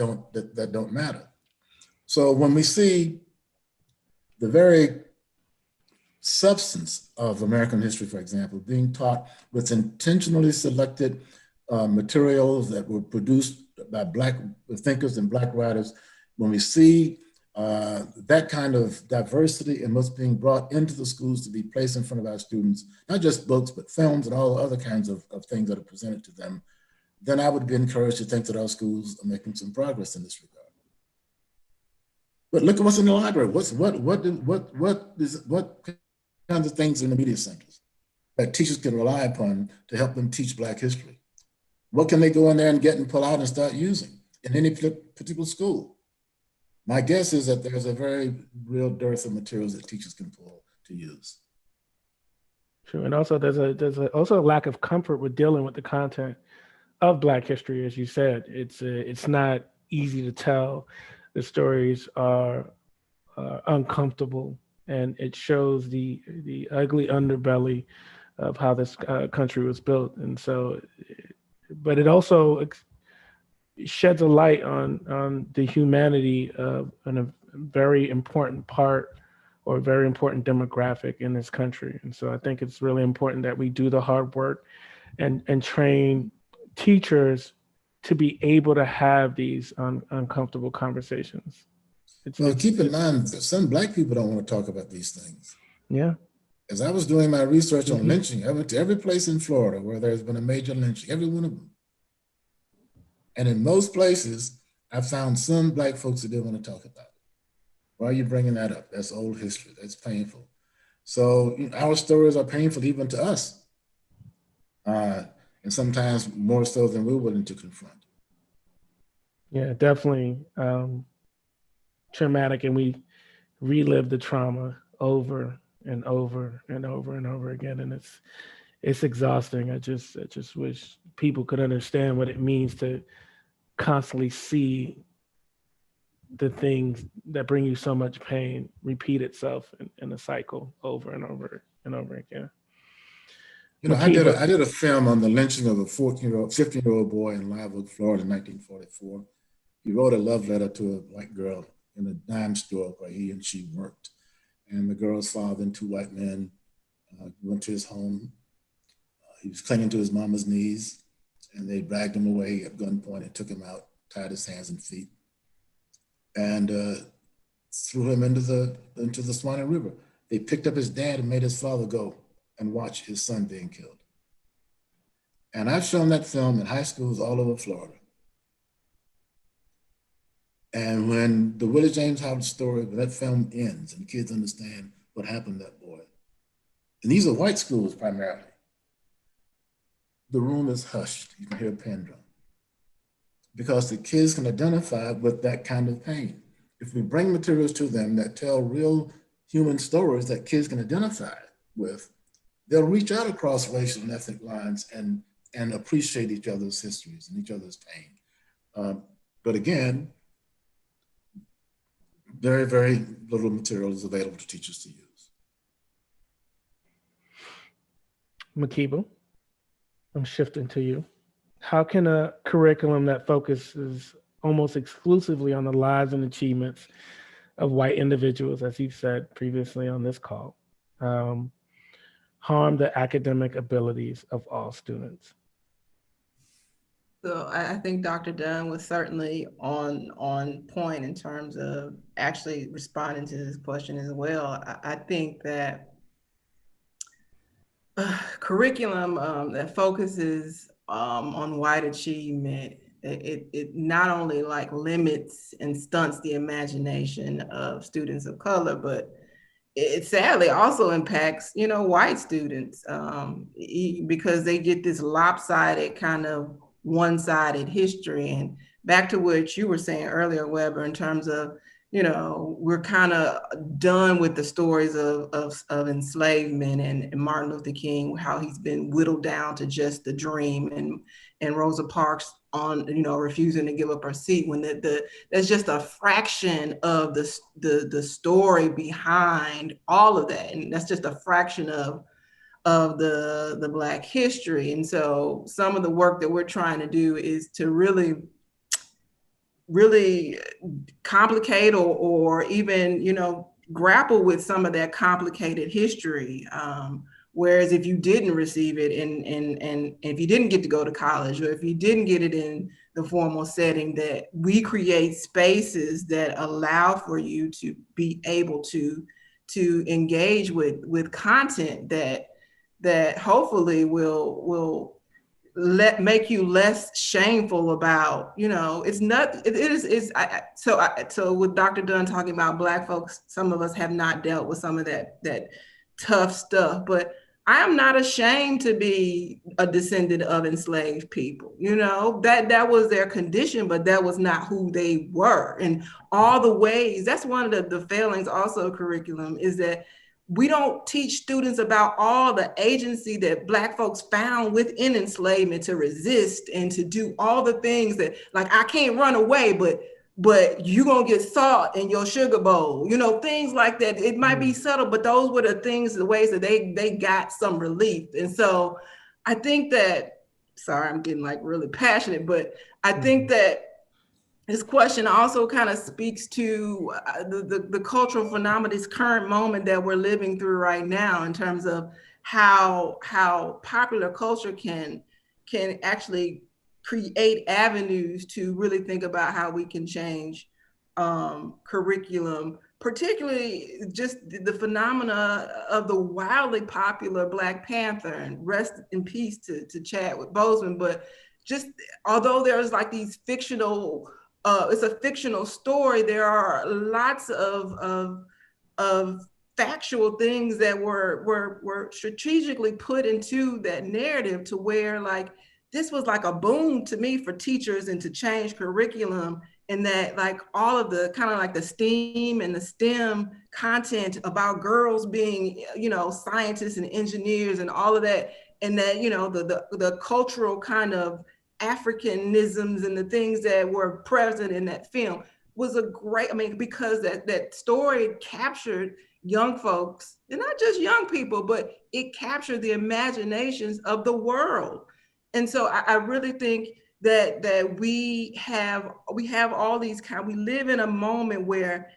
don't matter. So when we see the very substance of American history, for example, being taught with intentionally selected materials that were produced by Black thinkers and Black writers, when we see that kind of diversity and what's being brought into the schools to be placed in front of our students, not just books, but films and all other kinds of things that are presented to them, then I would be encouraged to think that our schools are making some progress in this regard. But look at what's in the library. What kinds of things in the media centers that teachers can rely upon to help them teach Black history? What can they go in there and get and pull out and start using in any particular school? My guess is that there's a very real dearth of materials that teachers can pull to use. True, and also there's also a lack of comfort with dealing with the content of Black history, as you said. It's not easy to tell. The stories are uncomfortable, and it shows the ugly underbelly of how this country was built. And so, but it also sheds a light on the humanity of a very important part or a very important demographic in this country. And so I think it's really important that we do the hard work and train teachers to be able to have these uncomfortable conversations. Keep in mind that some Black people don't want to talk about these things. Yeah. As I was doing my research on lynching, I went to every place in Florida where there's been a major lynching, every one of them. And in most places, I found some Black folks that didn't want to talk about it. Why are you bringing that up? That's old history. That's painful. So our stories are painful even to us. And sometimes more so than we're willing to confront. Yeah, definitely traumatic. And we relive the trauma over and over and over and over again. And it's exhausting. I just wish people could understand what it means to constantly see the things that bring you so much pain repeat itself in a cycle over and over and over again. You know, I did Makiba, a film on the lynching of a 15-year-old boy in Live Oak, Florida in 1944. He wrote a love letter to a white girl in a dime store where he and she worked. And the girl's father and two white men went to his home. He was clinging to his mama's knees, and they dragged him away at gunpoint and took him out, tied his hands and feet, and threw him into the Swanee River. They picked up his dad and made his father go and watch his son being killed. And I've shown that film in high schools all over Florida. And when the Willie James Howard story, when that film ends and kids understand what happened to that boy, and these are white schools primarily, the room is hushed. You can hear a pen drum. Because the kids can identify with that kind of pain. If we bring materials to them that tell real human stories that kids can identify with, they'll reach out across racial and ethnic lines and appreciate each other's histories and each other's pain. But again, very, very little material is available to teachers to use. Makiba, I'm shifting to you. How can a curriculum that focuses almost exclusively on the lives and achievements of white individuals, as you said previously on this call, harm the academic abilities of all students? So I think Dr. Dunn was certainly on point in terms of actually responding to this question as well. I think that curriculum that focuses on white achievement, it not only like limits and stunts the imagination of students of color, but it sadly also impacts, white students because they get this lopsided kind of one-sided history. And back to what you were saying earlier, Weber, in terms of, we're kind of done with the stories of enslavement and Martin Luther King, how he's been whittled down to just the dream, and Rosa Parks on, refusing to give up her seat, when that's just a fraction of the story behind all of that. And that's just a fraction of the Black history. And so some of the work that we're trying to do is to really complicate or even, grapple with some of that complicated history. Whereas if you didn't receive it and if you didn't get to go to college, or if you didn't get it in the formal setting, that we create spaces that allow for you to be able to engage with content that hopefully will make you less shameful about, it's not, it is, so with Dr. Dunn talking about Black folks, some of us have not dealt with some of that tough stuff, but I am not ashamed to be a descendant of enslaved people. That was their condition, but that was not who they were. And all the ways, that's one of the failings also of curriculum, is that we don't teach students about all the agency that Black folks found within enslavement to resist and to do all the things that, like, I can't run away, but you gonna get salt in your sugar bowl, things like that. It might be subtle, but those were the ways that they got some relief. And so I think that, sorry, I'm getting like really passionate, but I think that this question also kind of speaks to the cultural phenomenon, this current moment that we're living through right now, in terms of how popular culture can actually create avenues to really think about how we can change curriculum, particularly just the phenomena of the wildly popular Black Panther, and rest in peace to Chadwick Boseman. But just although there's like these fictional, it's a fictional story, there are lots of factual things that were strategically put into that narrative, to where like this was like a boom to me for teachers and to change curriculum. And that like all of the kind of like the STEAM and the STEM content about girls being, scientists and engineers and all of that, and that, the cultural kind of Africanisms and the things that were present in that film was a great, I mean, because that story captured young folks, and not just young people, but it captured the imaginations of the world. And so I really think that we have all these we live in a moment where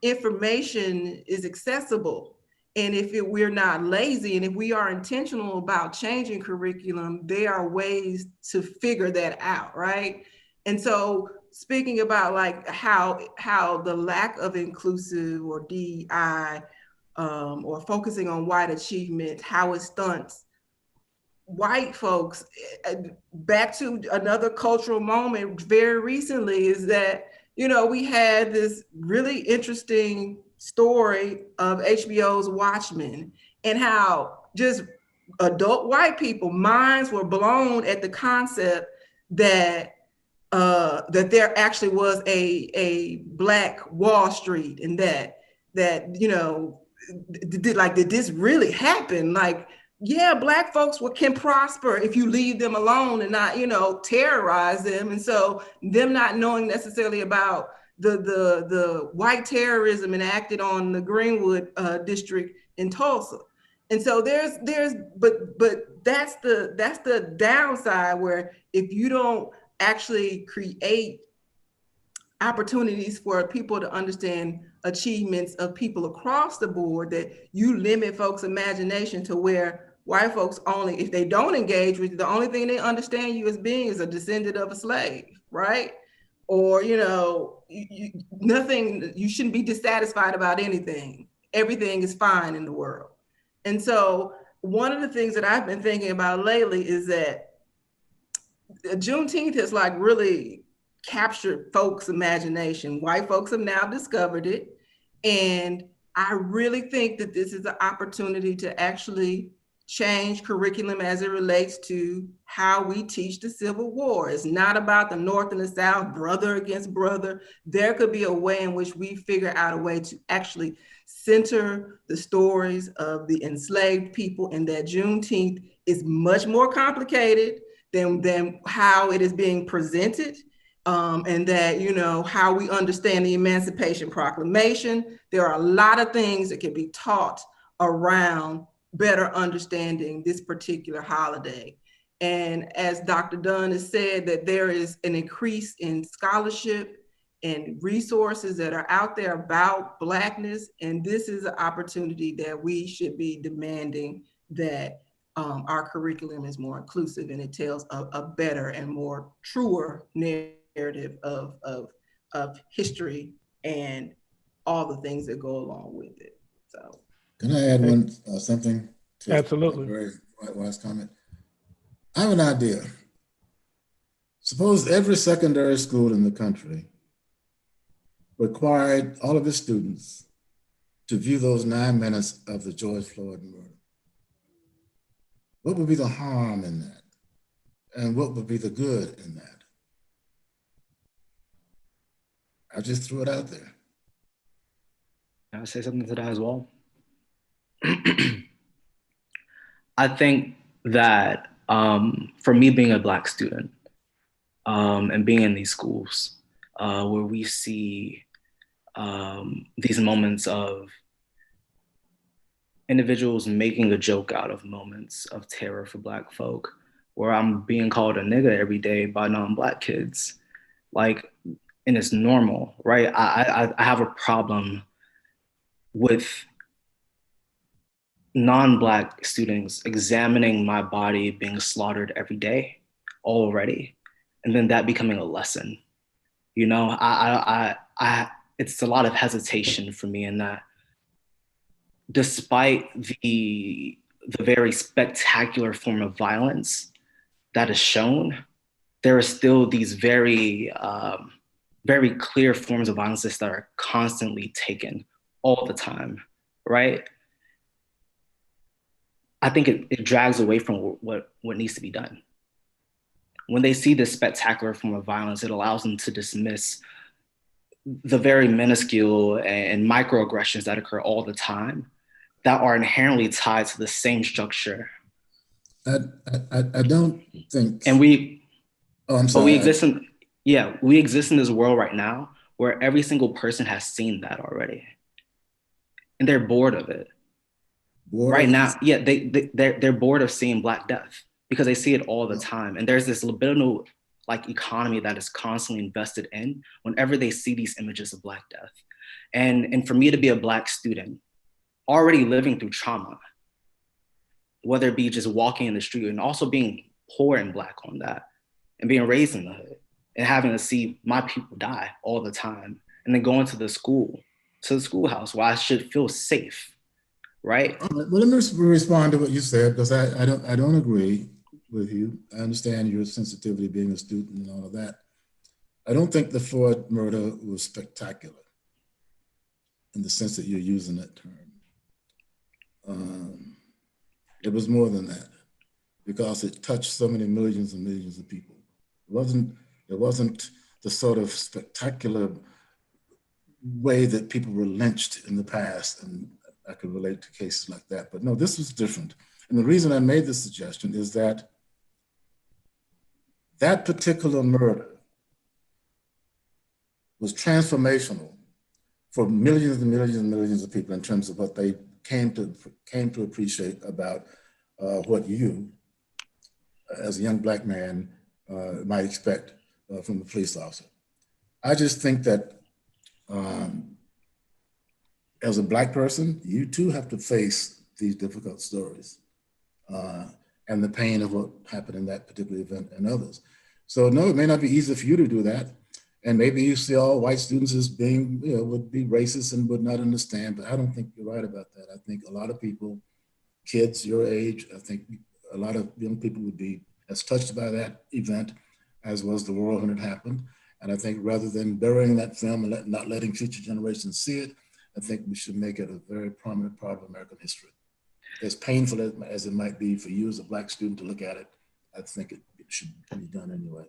information is accessible. And if we're not lazy and if we are intentional about changing curriculum, there are ways to figure that out, right? And so speaking about like how the lack of inclusive or DEI or focusing on white achievement, how it stunts white folks, back to another cultural moment very recently, is that, you know, we had this really interesting story of HBO's Watchmen and how just adult white people minds were blown at the concept that that there actually was a Black Wall Street, and that you know, did this really happen? Like, yeah, Black folks can prosper if you leave them alone and not, you know, terrorize them. And so them not knowing necessarily about the white terrorism enacted on the Greenwood district in Tulsa. And so but that's the downside, where if you don't actually create opportunities for people to understand achievements of people across the board, that you limit folks' imagination to where white folks only, if they don't engage with you, the only thing they understand you as being is a descendant of a slave, right? Or, you know, nothing, you shouldn't be dissatisfied about anything. Everything is fine in the world. And so one of the things that I've been thinking about lately is that Juneteenth has like really captured folks' imagination. White folks have now discovered it. And I really think that this is an opportunity to actually change curriculum as it relates to how we teach the Civil War. It's not about the North and the South, brother against brother. There could be a way in which we figure out a way to actually center the stories of the enslaved people, and that Juneteenth is much more complicated than how it is being presented. And that, you know, how we understand the Emancipation Proclamation. There are a lot of things that can be taught around better understanding this particular holiday. And as Dr. Dunn has said, that there is an increase in scholarship and resources that are out there about Blackness. And this is an opportunity that we should be demanding that our curriculum is more inclusive and it tells a better and more truer narrative of history and all the things that go along with it. So, can I add one something to Absolutely. a very wise comment? I have an idea. Suppose every secondary school in the country required all of its students to view those 9 minutes of the George Floyd murder. What would be the harm in that? And what would be the good in that? I just threw it out there. Can I say something to that as well? I think that for me, being a Black student and being in these schools where we see these moments of individuals making a joke out of moments of terror for Black folk, where I'm being called a nigga every day by non-Black kids, like, and it's normal, right? I have a problem with non-Black students examining my body being slaughtered every day already, and then that becoming a lesson. You know, it's a lot of hesitation for me in that, despite the very spectacular form of violence that is shown, there are still these very clear forms of violence that are constantly taken all the time, right? I think it drags away from what needs to be done. When they see this spectacular form of violence, it allows them to dismiss the very minuscule and microaggressions that occur all the time that are inherently tied to the same structure. I don't think. And we Oh, I'm But we sorry. exist in, yeah, we exist in this world right now where every single person has seen that already, and they're bored of it. Board Right of now, this. yeah, they're bored of seeing Black death because they see it all the time, and there's this libidinal like economy that is constantly invested in whenever they see these images of Black death. And for me to be a Black student already living through trauma, whether it be just walking in the street and also being poor and Black on that, and being raised in the hood and having to see my people die all the time, and then going to the schoolhouse where I should feel safe, right? All right, well, let me respond to what you said, because I don't agree with you. I understand your sensitivity being a student and all of that. I don't think the Floyd murder was spectacular in the sense that you're using that term. It was more than that, because it touched so many millions and millions of people. It wasn't the sort of spectacular way that people were lynched in the past, and I could relate to cases like that. But no, this was different. And the reason I made this suggestion is that that particular murder was transformational for millions and millions and millions of people in terms of what they came to appreciate about what you, as a young Black man, might expect from a police officer. I just think that as a Black person, you too have to face these difficult stories and the pain of what happened in that particular event and others. So no, it may not be easy for you to do that. And maybe you see all white students as being, would be racist and would not understand, but I don't think you're right about that. I think a lot of people, kids your age, I think a lot of young people would be as touched by that event as was the world when it happened. And I think rather than burying that film and not letting future generations see it, I think we should make it a very prominent part of American history. As painful as it might be for you as a Black student to look at it, I think it should be done anyway.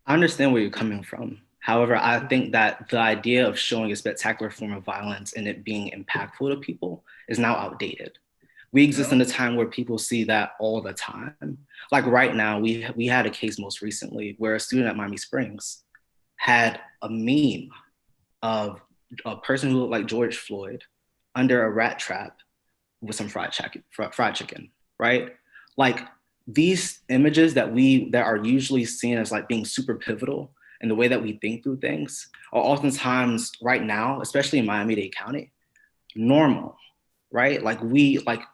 I understand where you're coming from. However, I think that the idea of showing a spectacular form of violence and it being impactful to people is now outdated. We exist in a time where people see that all the time. Like right now, we had a case most recently where a student at Miami Springs had a meme of a person who looked like George Floyd under a rat trap with some fried chicken, right? Like these images that are usually seen as like being super pivotal in the way that we think through things are oftentimes right now, especially in Miami-Dade County, normal, right? Like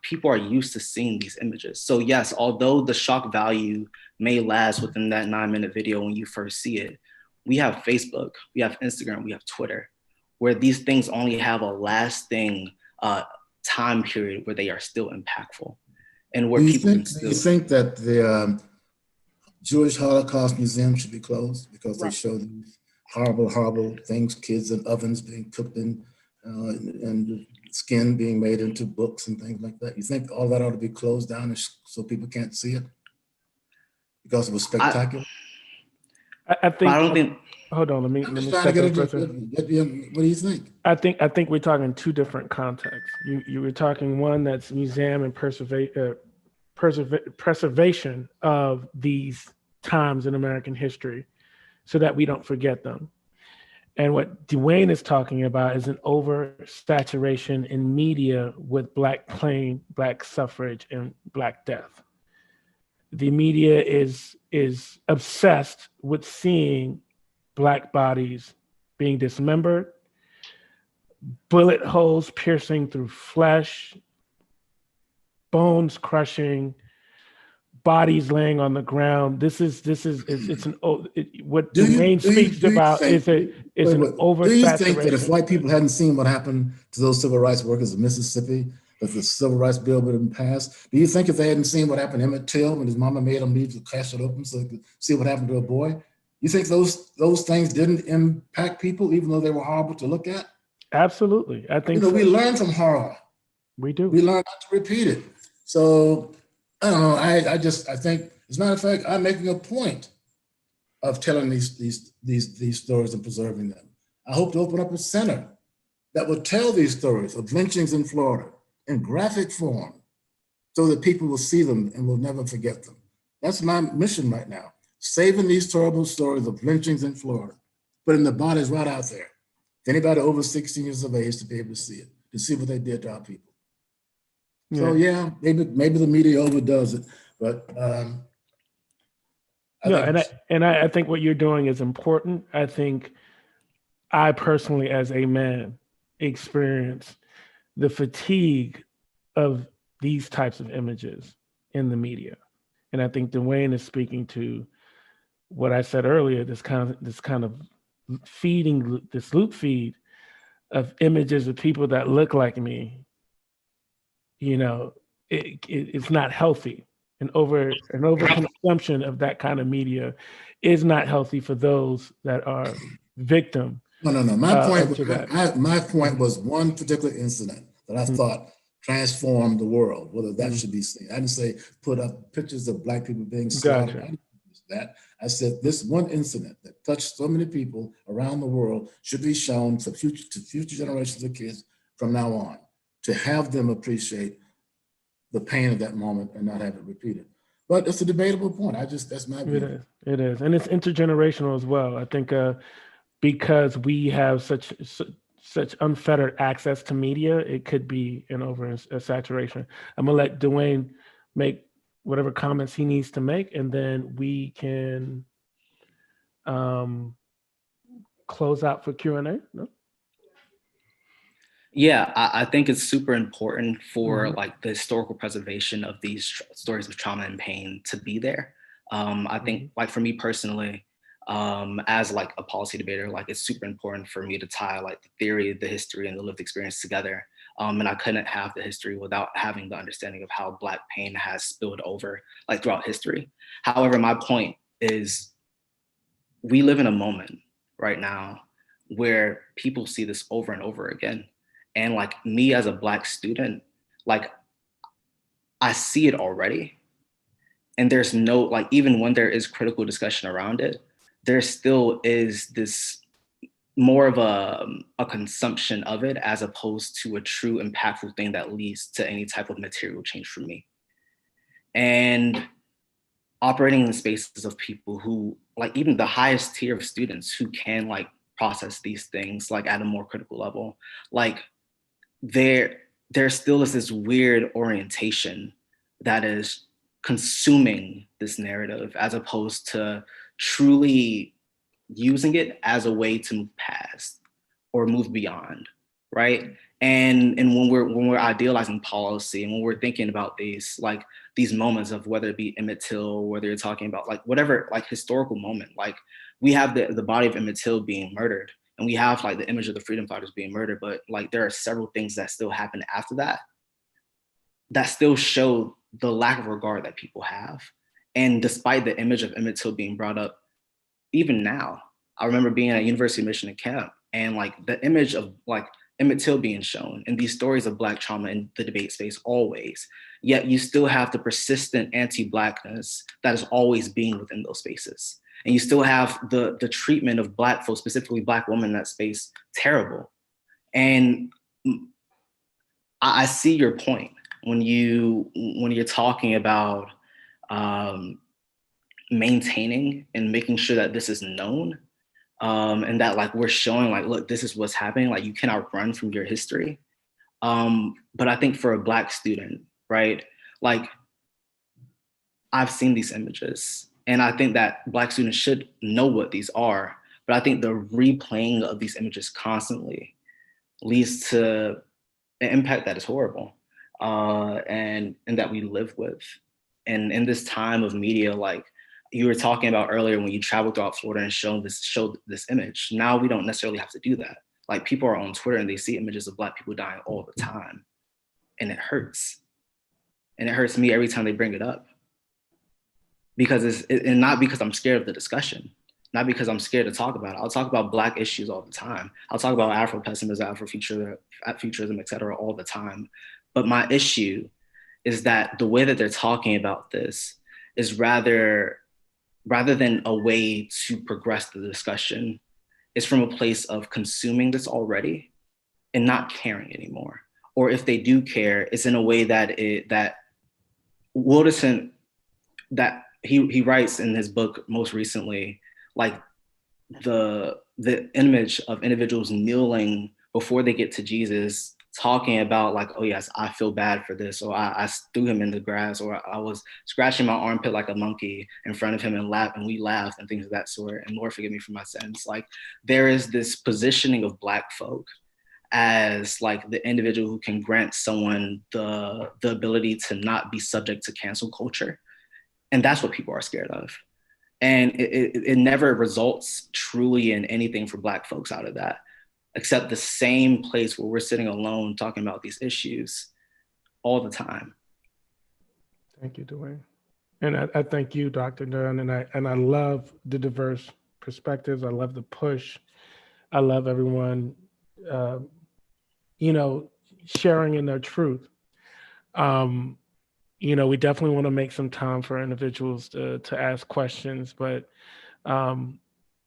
people are used to seeing these images. So yes, although the shock value may last within that 9-minute video when you first see it, we have Facebook, we have Instagram, we have Twitter, where these things only have a lasting time period where they are still impactful. And where do you think that the Jewish Holocaust Museum should be closed because they show these horrible, horrible things, kids in ovens being cooked in, and skin being made into books and things like that? You think all that ought to be closed down so people can't see it because it was spectacular? I think. I don't think. Hold on, let me step in first. What do you think? I think we're talking two different contexts. You were talking one that's museum and preservation of these times in American history so that we don't forget them. And what Dwayne is talking about is an oversaturation in media with Black claim, Black suffrage, and Black death. The media is obsessed with seeing Black bodies being dismembered, bullet holes piercing through flesh, bones crushing, bodies laying on the ground. What Dwayne speaks about is an oversaturation. Do you think that if white people hadn't seen what happened to those civil rights workers in Mississippi, that the civil rights bill would have been passed? Do you think if they hadn't seen what happened to Emmett Till when his mama made him leave to crash it open so they could see what happened to a boy? You think those things didn't impact people, even though they were horrible to look at? Absolutely. I think we learn from horror. We do. We learn not to repeat it. So I don't know. I think, as a matter of fact, I'm making a point of telling these stories and preserving them. I hope to open up a center that will tell these stories of lynchings in Florida in graphic form so that people will see them and will never forget them. That's my mission right now. saving these terrible stories of lynchings in Florida, putting the bodies right out there. Anybody over 16 years of age to be able to see it, to see what they did to our people. So yeah, maybe the media overdoes it, but I think what you're doing is important. I think I personally, as a man, experience the fatigue of these types of images in the media, and I think Dwayne is speaking to what I said earlier. This kind of feeding, this loop feed of images of people that look like me. You know, it's not healthy. And overconsumption of that kind of media is not healthy for those that are victim. No. My point was one particular incident that I thought transformed the world, whether that should be seen. I didn't say put up pictures of Black people being slaughtered. Gotcha. I said this one incident that touched so many people around the world should be shown to future generations of kids from now on, to have them appreciate the pain of that moment and not have it repeated. But it's a debatable point. That's my view. It is. And it's intergenerational as well. I think because we have such unfettered access to media, it could be an over a saturation. I'm gonna let Dwayne make whatever comments he needs to make, and then we can close out for Q&A. No? Yeah, I think it's super important for like the historical preservation of these stories of trauma and pain to be there. I think like for me personally, as like a policy debater, like it's super important for me to tie like the theory, the history, and the lived experience together. And I couldn't have the history without having the understanding of how Black pain has spilled over like throughout history. However, my point is we live in a moment right now where people see this over and over again. And like me as a Black student, like I see it already. And there's no, like, even when there is critical discussion around it, there still is this more of a consumption of it as opposed to a true impactful thing that leads to any type of material change for me. And operating in the spaces of people who, like even the highest tier of students who can like process these things like at a more critical level, like there still is this weird orientation that is consuming this narrative as opposed to truly using it as a way to move past or move beyond, right? And when we're idealizing policy and when we're thinking about these moments of whether it be Emmett Till, whether you're talking about like whatever like historical moment, like we have the body of Emmett Till being murdered and we have like the image of the freedom fighters being murdered, but like there are several things that still happen after that that still show the lack of regard that people have. And despite the image of Emmett Till being brought up, even now, I remember being at University of Michigan camp and like the image of like Emmett Till being shown and these stories of Black trauma in the debate space always, yet you still have the persistent anti-Blackness that is always being within those spaces. And you still have the treatment of Black folks, specifically Black women in that space, terrible. And I see your point when you're talking about maintaining and making sure that this is known and that like we're showing like, look, this is what's happening. Like you cannot run from your history. But I think for a Black student, right? Like I've seen these images and I think that Black students should know what these are. But I think the replaying of these images constantly leads to an impact that is horrible and that we live with. And in this time of media, like you were talking about earlier, when you travel throughout Florida and showed this image, now we don't necessarily have to do that. Like people are on Twitter and they see images of Black people dying all the time. And it hurts. And it hurts me every time they bring it up. Because and not because I'm scared of the discussion, not because I'm scared to talk about it. I'll talk about Black issues all the time. I'll talk about Afro-pessimism, Afrofuturism, et cetera, all the time. But my issue is that the way that they're talking about this is rather than a way to progress the discussion, is from a place of consuming this already and not caring anymore. Or if they do care, it's in a way that he writes in his book most recently, like the image of individuals kneeling before they get to Jesus, talking about like, oh yes, I feel bad for this, or I threw him in the grass, or I was scratching my armpit like a monkey in front of him and we laughed and things of that sort. And Lord, forgive me for my sins. Like there is this positioning of Black folk as like the individual who can grant someone the ability to not be subject to cancel culture. And that's what people are scared of. And it never results truly in anything for Black folks out of that, except the same place where we're sitting alone talking about these issues all the time. Thank you, Dwayne. And I thank you, Dr. Dunn. And I love the diverse perspectives. I love the push. I love everyone, sharing in their truth. We definitely want to make some time for individuals to ask questions, but all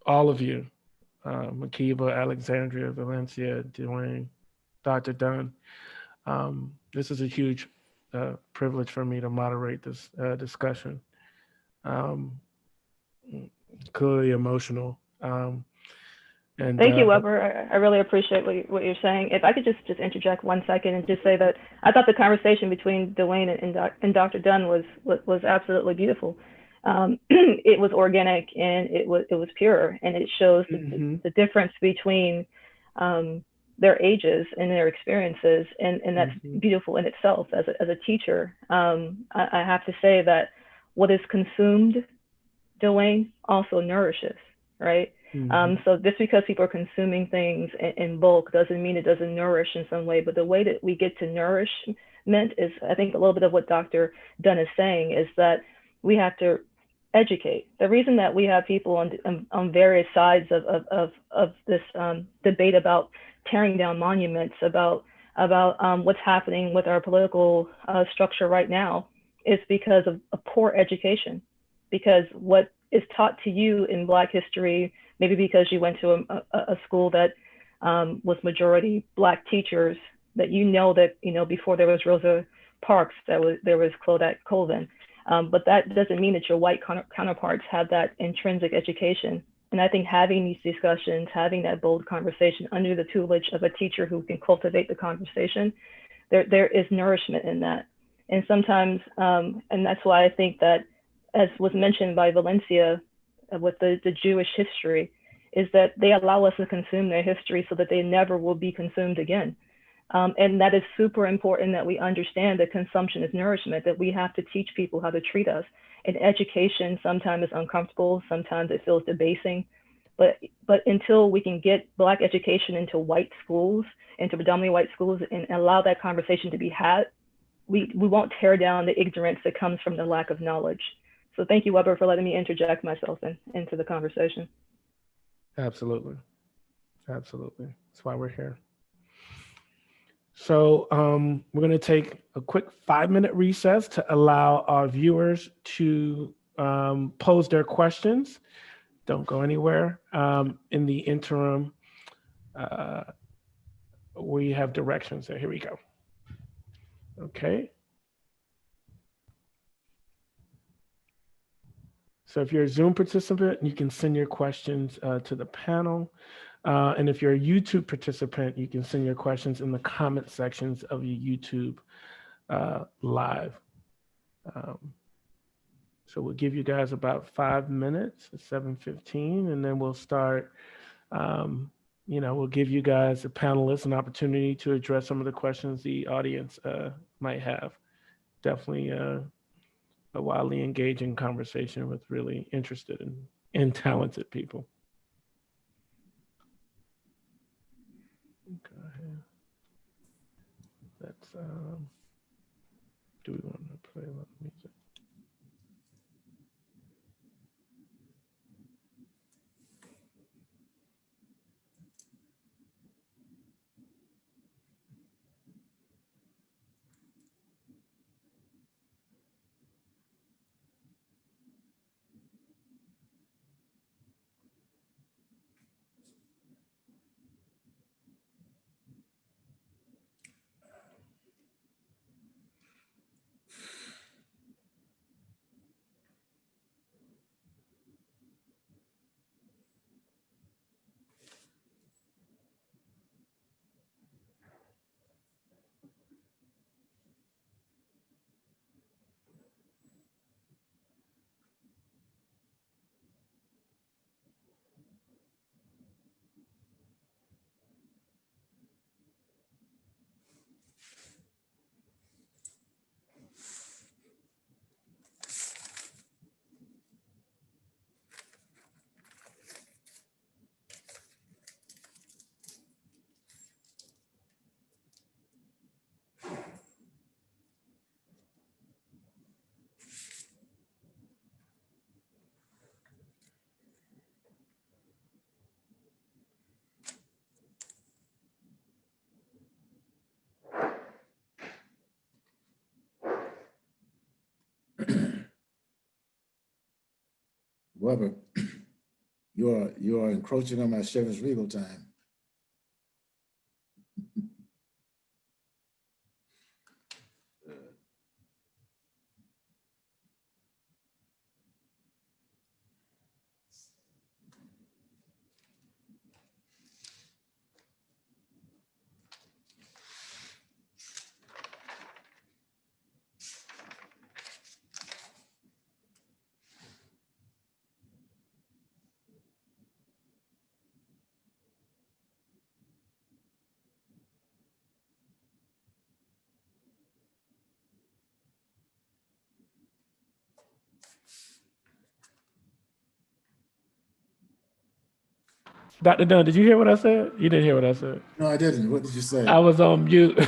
of you, Makiba, Alexandria, Valencia, Dwayne, Dr. Dunn, this is a huge privilege for me to moderate this discussion. Clearly emotional. Thank you, Weber. I really appreciate what you're saying. If I could just interject 1 second and just say that I thought the conversation between Dwayne and Dr. Dunn was absolutely beautiful. It was organic and it was pure, and it shows the difference between their ages and their experiences, and that's beautiful in itself. As a teacher, I have to say that what is consumed, Dwayne, also nourishes, right? So just because people are consuming things in bulk doesn't mean it doesn't nourish in some way. But the way that we get to nourishment is, I think, a little bit of what Dr. Dunn is saying, is that we have to educate. The reason that we have people on various sides of this debate about tearing down monuments, about what's happening with our political structure right now, is because of a poor education. Because what is taught to you in Black history, maybe because you went to a school that was majority Black teachers, that before there was Rosa Parks, there was Claudette Colvin. But that doesn't mean that your white counterparts have that intrinsic education. And I think having these discussions, having that bold conversation under the tutelage of a teacher who can cultivate the conversation, there is nourishment in that. And sometimes, and that's why I think that, as was mentioned by Valencia with the Jewish history, is that they allow us to consume their history so that they never will be consumed again. And that is super important, that we understand that consumption is nourishment, that we have to teach people how to treat us. And education sometimes is uncomfortable, sometimes it feels debasing, but until we can get Black education into white schools, into predominantly white schools, and allow that conversation to be had, we won't tear down the ignorance that comes from the lack of knowledge. So thank you, Weber, for letting me interject myself into the conversation. Absolutely. Absolutely. That's why we're here. So we're going to take a quick 5-minute recess to allow our viewers to pose their questions. Don't go anywhere. In the interim, we have directions there. Here we go. Okay. So if you're a Zoom participant, you can send your questions to the panel. And if you're a YouTube participant, you can send your questions in the comment sections of your YouTube live. So we'll give you guys about 5 minutes, 7:15, and then we'll start. We'll give you guys, the panelists, an opportunity to address some of the questions the audience might have. Definitely a wildly engaging conversation with really interested and talented people. Go ahead. Let's, do we want to play a lot of music? Weber, you are encroaching on my Chevys Regal time. Dr. Dunn, did you hear what I said? You didn't hear what I said. No, I didn't. What did you say? I was on mute.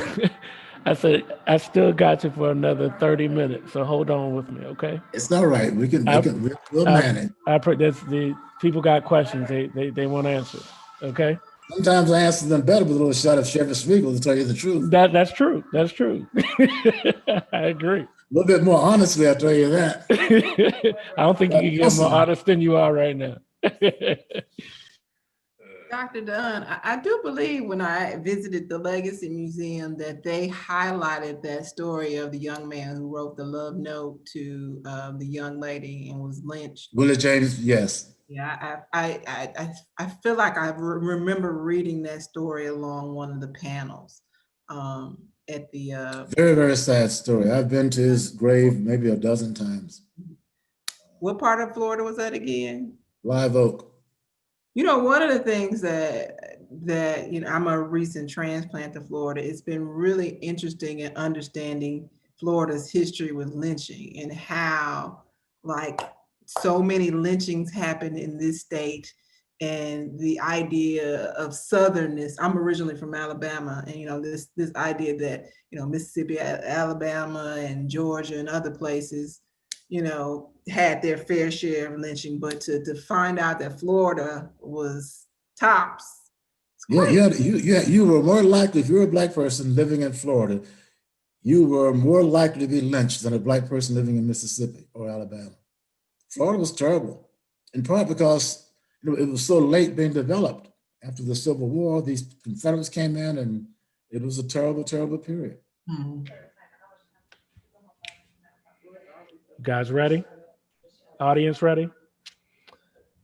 I said, I still got you for another 30 minutes, so hold on with me, okay? It's all right. We'll manage. That's the people got questions they want answers, okay? Sometimes I answer them better with a little shot of Chevy Regal, to tell you the truth. That's true. That's true. I agree. A little bit more honestly, I'll tell you that. I don't think you can get more honest than you are right now. Dr. Dunn, I do believe when I visited the Legacy Museum that they highlighted that story of the young man who wrote the love note to the young lady and was lynched. Willie James, yes. Yeah, I feel like I remember reading that story along one of the panels at the. Very, very sad story. I've been to his grave maybe a dozen times. What part of Florida was that again? Live Oak. You know, one of the things that you know, I'm a recent transplant to Florida. It's been really interesting in understanding Florida's history with lynching and how, like, so many lynchings happen in this state, and the idea of southernness. I'm originally from Alabama, and you know, this idea that, you know, Mississippi, Alabama, and Georgia and other places, you know, had their fair share of lynching, but to find out that Florida was tops. Yeah, you were more likely, if you were a Black person living in Florida, you were more likely to be lynched than a Black person living in Mississippi or Alabama. Florida was terrible, in part because, you know, it was so late being developed. After the Civil War, these Confederates came in, and it was a terrible, terrible period. Mm-hmm. Guys ready? Audience ready?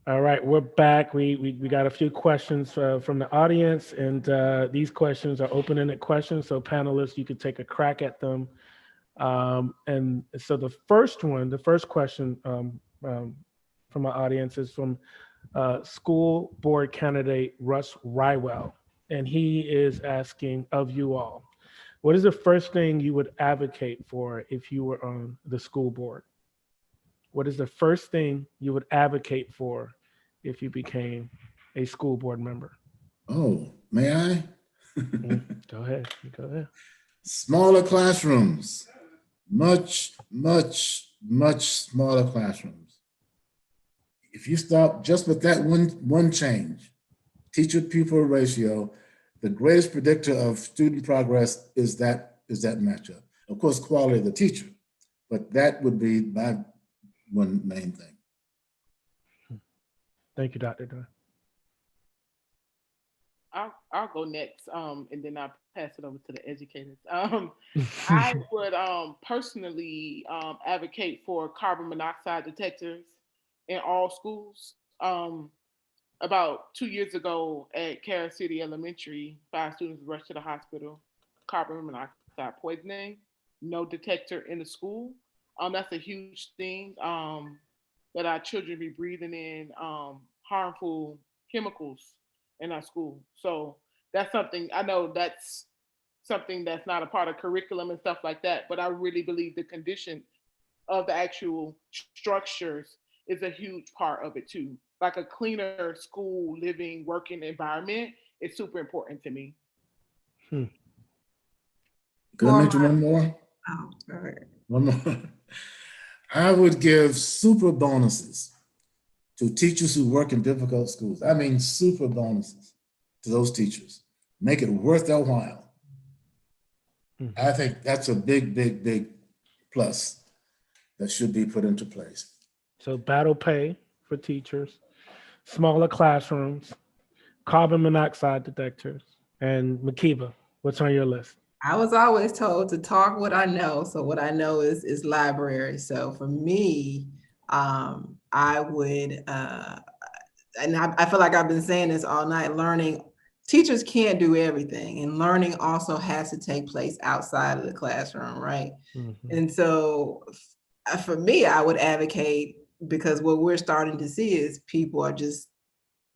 All right, we're back. We got a few questions from the audience, and these questions are open-ended questions, so panelists, you could take a crack at them. And so the first question from our audience is from school board candidate Russ Rywell, and he is asking of you all, what is the first thing you would advocate for if you were on the school board? What is the first thing you would advocate for if you became a school board member? Oh, may I? Go ahead. Smaller classrooms, much smaller classrooms. If you start just with that one change, teacher-pupil ratio, the greatest predictor of student progress is that matchup. Of course, quality of the teacher, but that would be my one main thing. Thank you, Dr. Dunn. I'll go next, and then I'll pass it over to the educators. I would personally advocate for carbon monoxide detectors in all schools. About 2 years ago at Carroll City Elementary, 5 students rushed to the hospital, carbon monoxide poisoning, no detector in the school. That's a huge thing, that our children be breathing in harmful chemicals in our school. So that's something, I know that's something that's not a part of curriculum and stuff like that, but I really believe the condition of the actual structures is a huge part of it too. Like a cleaner school, living, working environment is super important to me. Could I mention one more? Oh, all right. One more. I would give super bonuses to teachers who work in difficult schools. I mean, super bonuses to those teachers. Make it worth their while. Mm-hmm. I think that's a big plus that should be put into place. So battle pay for teachers, smaller classrooms, carbon monoxide detectors, and Makiba, what's on your list? I was always told to talk what I know. So what I know is library. So for me, I would, and I feel like I've been saying this all night, learning, teachers can't do everything, and learning also has to take place outside of the classroom, right? Mm-hmm. And so for me, I would advocate, because what we're starting to see is people are just,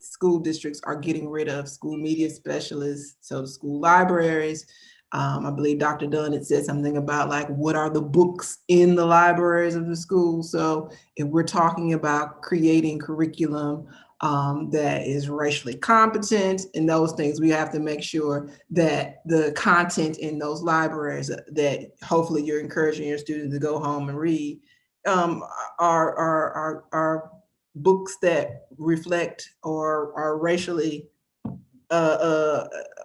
school districts are getting rid of school media specialists, so school libraries. I believe Dr. Dunn had said something about like, what are the books in the libraries of the school? So if we're talking about creating curriculum that is racially competent and those things, we have to make sure that the content in those libraries that hopefully you're encouraging your students to go home and read are books that reflect or are racially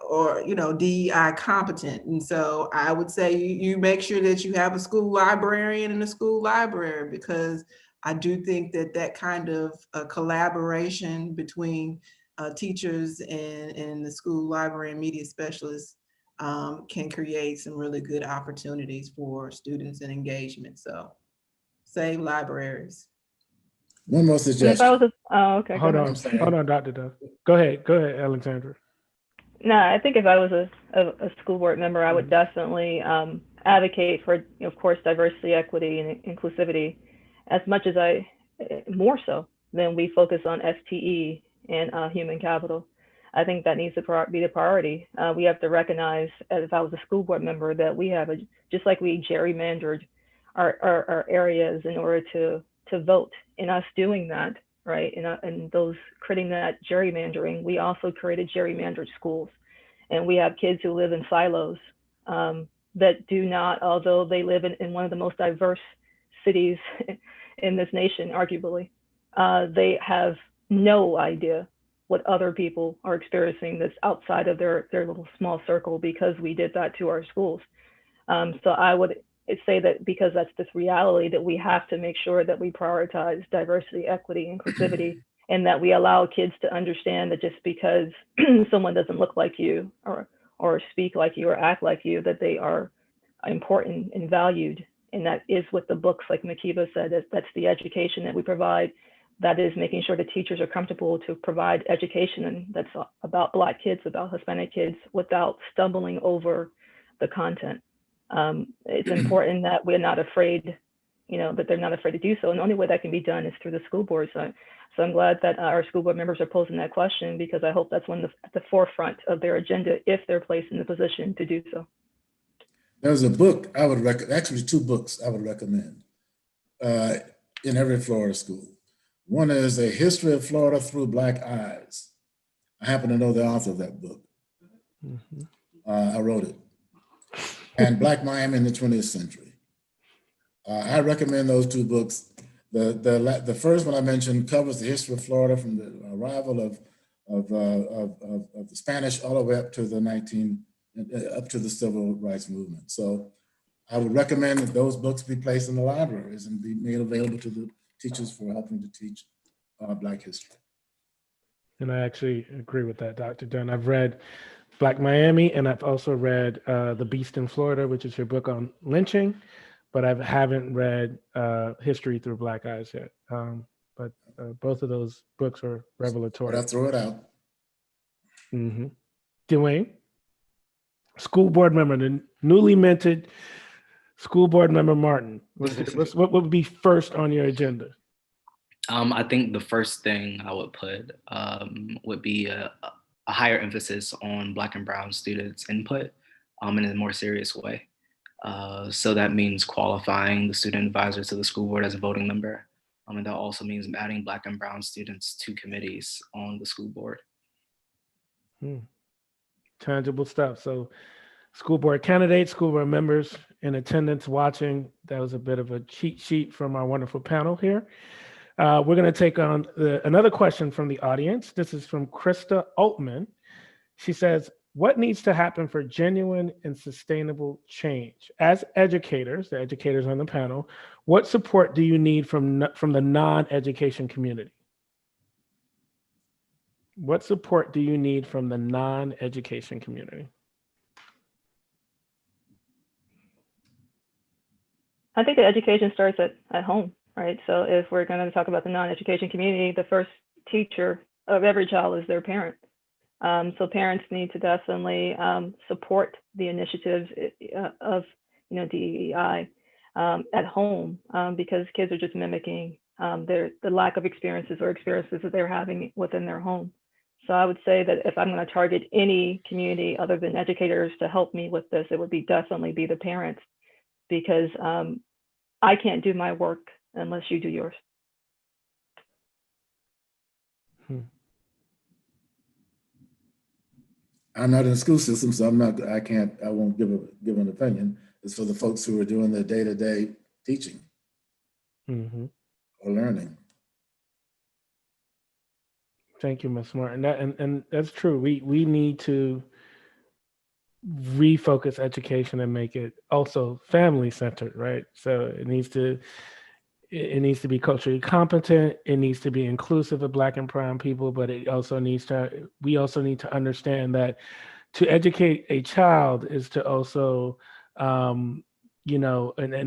or DEI competent. And so I would say you make sure that you have a school librarian in the school library, because I do think that kind of collaboration between teachers and the school library and media specialists can create some really good opportunities for students and engagement. So save libraries. One more And if I suggestion. was okay. Hold Go ahead. on, I'm sorry. hold on, Dr. Duff. Go ahead, Alexandra. No, I think if I was a school board member, I would definitely advocate for, of course, diversity, equity, and inclusivity, as much as more so than we focus on STE and human capital. I think that needs to be the priority. We have to recognize, as if I was a school board member, that we have just like we gerrymandered our areas in order to vote. In us doing that, right, and those creating that gerrymandering, we also created gerrymandered schools, and we have kids who live in silos that do not, although they live in one of the most diverse cities in this nation, arguably, they have no idea what other people are experiencing that's outside of their little small circle, because we did that to our schools. So I would say that, because that's this reality, that we have to make sure that we prioritize diversity, equity, inclusivity, and that we allow kids to understand that just because someone doesn't look like you or speak like you or act like you, that they are important and valued. And that is what the books, like Makiba said, that's the education that we provide. That is making sure the teachers are comfortable to provide education, and that's about Black kids, about Hispanic kids, without stumbling over the content. It's important that we're not afraid, that they're not afraid to do so. And the only way that can be done is through the school board. So I'm glad that our school board members are posing that question, because I hope that's one at the forefront of their agenda if they're placed in the position to do so. There's a book I would recommend, actually 2 books I would recommend in every Florida school. One is A History of Florida Through Black Eyes. I happen to know the author of that book. Mm-hmm. I wrote it. And Black Miami in the 20th Century. I recommend those 2 books. The first one I mentioned covers the history of Florida from the arrival of the Spanish all the way up to the Civil Rights Movement. So I would recommend that those books be placed in the libraries and be made available to the teachers for helping to teach Black history. And I actually agree with that, Dr. Dunn. I've read Black Miami, and I've also read The Beast in Florida, which is your book on lynching, but I haven't read History Through Black Eyes yet. But both of those books are revelatory. But I'll throw it out. Mm-hmm. Dwayne, school board member, the newly minted school board member Martin. What would be first on your agenda? I think the first thing I would put would be a higher emphasis on Black and Brown students' input in a more serious way. So that means qualifying the student advisor to the school board as a voting member. And that also means adding Black and Brown students to committees on the school board. Tangible stuff. So school board candidates, school board members in attendance watching. That was a bit of a cheat sheet from our wonderful panel here. We're going to take on another question from the audience. This is from Krista Altman. She says, what needs to happen for genuine and sustainable change? As educators, the educators on the panel, what support do you need from the non-education community? What support do you need from the non-education community? I think that education starts at home, right? So if we're going to talk about the non-education community, the first teacher of every child is their parent. So parents need to definitely support the initiatives of DEI at home, because kids are just mimicking the lack of experiences that they're having within their home. So I would say that if I'm going to target any community other than educators to help me with this, it would definitely be the parents, because I can't do my work unless you do yours. I'm not in the school system, so I won't give an opinion. It's for the folks who are doing the day-to-day teaching Mm-hmm. or learning. Thank you, Ms. Martin. And that's true. We need to refocus education and make it also family centered, right? So it needs to be culturally competent. It needs to be inclusive of Black and brown people, but we also need to understand that to educate a child is to also, and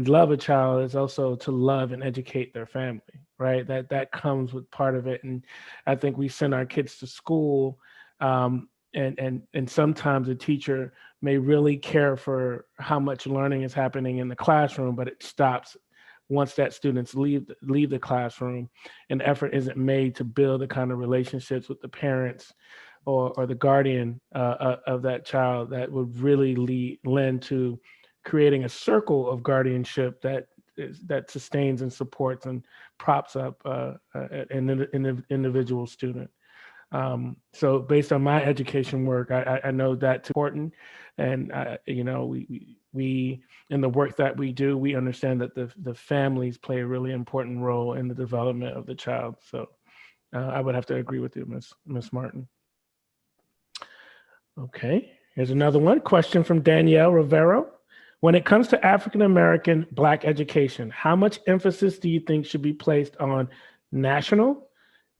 love a child is also to love and educate their family, right? That comes with part of it. And I think we send our kids to school, and sometimes a teacher may really care for how much learning is happening in the classroom, but it stops once that students leave the classroom, and effort isn't made to build the kind of relationships with the parents or the guardian of that child that would really lend to creating a circle of guardianship that sustains and supports and props up an individual student. So based on my education work, I know that's important, and we in the work that we do, we understand that the families play a really important role in the development of the child. So I would have to agree with you, Miss Martin. Okay, here's another one. Question from Danielle Rivero. When it comes to African American Black education, how much emphasis do you think should be placed on national,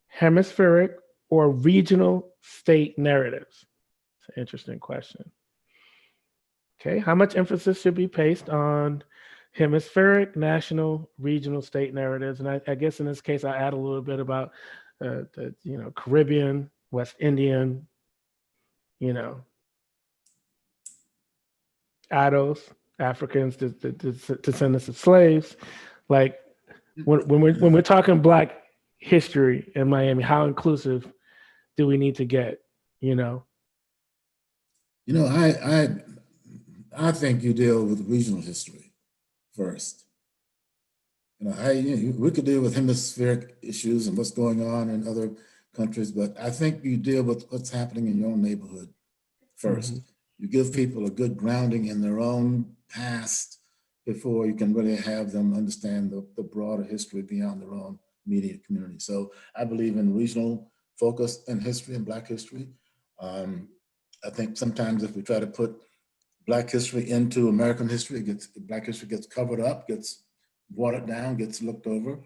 hemispheric, or regional state narratives? It's an interesting question. Okay, how much emphasis should be placed on hemispheric, national, regional, state narratives? And I guess in this case, I add a little bit about the Caribbean, West Indian, Ados, Africans, descendants of slaves. Like when we're talking Black history in Miami, how inclusive do we need to get? I think you deal with regional history first. We could deal with hemispheric issues and what's going on in other countries, but I think you deal with what's happening in your own neighborhood first. Mm-hmm. You give people a good grounding in their own past before you can really have them understand the broader history beyond their own immediate community. So I believe in regional focus in history and Black history. I think sometimes if we try to put Black history into American history, Black history gets covered up, gets watered down, gets looked over.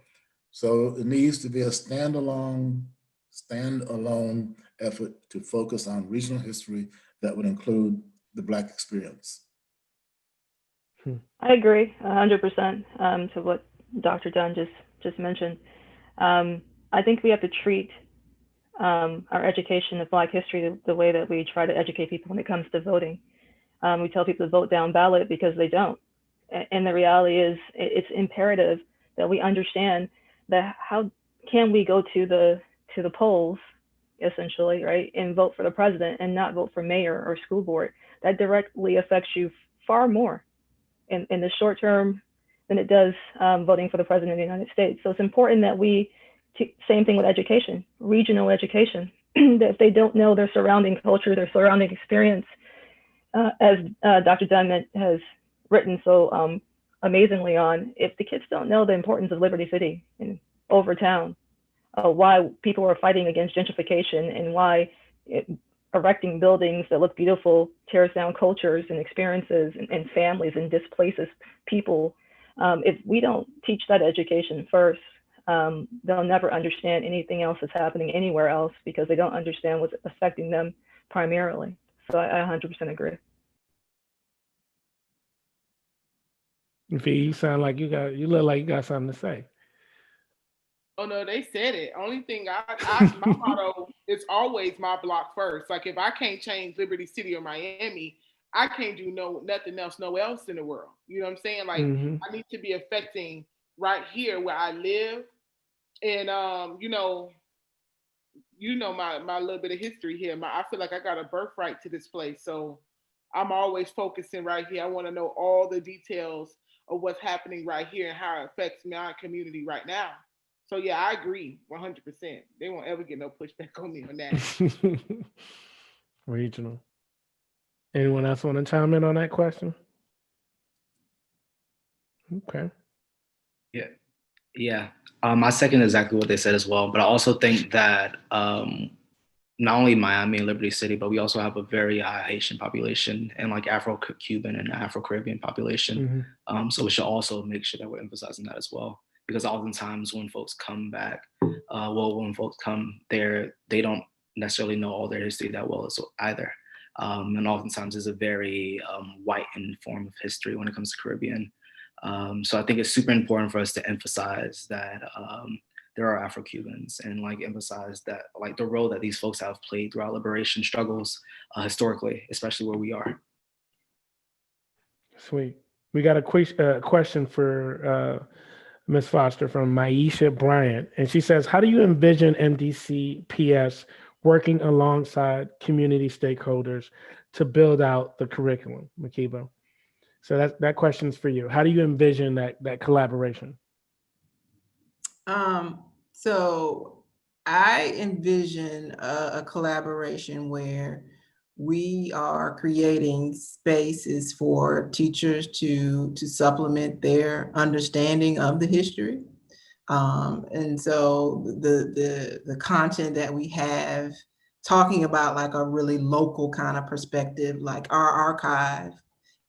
So it needs to be a standalone effort to focus on regional history that would include the Black experience. I agree 100% to what Dr. Dunn just mentioned. I think we have to treat our education of Black history the way that we try to educate people when it comes to voting. We tell people to vote down ballot because they don't. And the reality is it's imperative that we understand that how can we go to the polls, essentially, right, and vote for the president and not vote for mayor or school board. That directly affects you far more in the short term than it does voting for the president of the United States. So it's important that same thing with education, regional education, that if they don't know their surrounding culture, their surrounding experience, as Dr. Dunn has written so amazingly on, if the kids don't know the importance of Liberty City and Overtown, why people are fighting against gentrification and why erecting buildings that look beautiful tears down cultures and experiences and families and displaces people. If we don't teach that education first, they'll never understand anything else that's happening anywhere else because they don't understand what's affecting them primarily. So I 100% agree. V, you sound like you look like you got something to say. Oh no, they said it. Only thing my motto is always my block first. Like if I can't change Liberty City or Miami, I can't do nothing else, nowhere else in the world. You know what I'm saying? Like I need to be affecting right here where I live. And you know my little bit of history here. I feel like I got a birthright to this place. So I'm always focusing right here. I want to know all the details of what's happening right here and how it affects my community right now. So yeah, I agree 100%. They won't ever get no pushback on me on that. Regional. Anyone else want to chime in on that question? Okay. Yeah. I second exactly what they said as well. But I also think that not only Miami and Liberty City, but we also have a very high Haitian population and like Afro-Cuban and Afro-Caribbean population. So we should also make sure that we're emphasizing that as well. Because oftentimes when folks come back, when folks come there, they don't necessarily know all their history that well either. And oftentimes there's a very white-ened form of history when it comes to Caribbean. So I think it's super important for us to emphasize that there are Afro-Cubans and like emphasize that like the role that these folks have played throughout liberation struggles historically, especially where we are. Sweet. We got a question for Ms. Foster from Maisha Bryant. And she says, how do you envision MDCPS working alongside community stakeholders to build out the curriculum, Makiba? So that question's for you. How do you envision that collaboration? So I envision a collaboration where we are creating spaces for teachers to supplement their understanding of the history. And so the content that we have talking about like a really local kind of perspective, like our archive.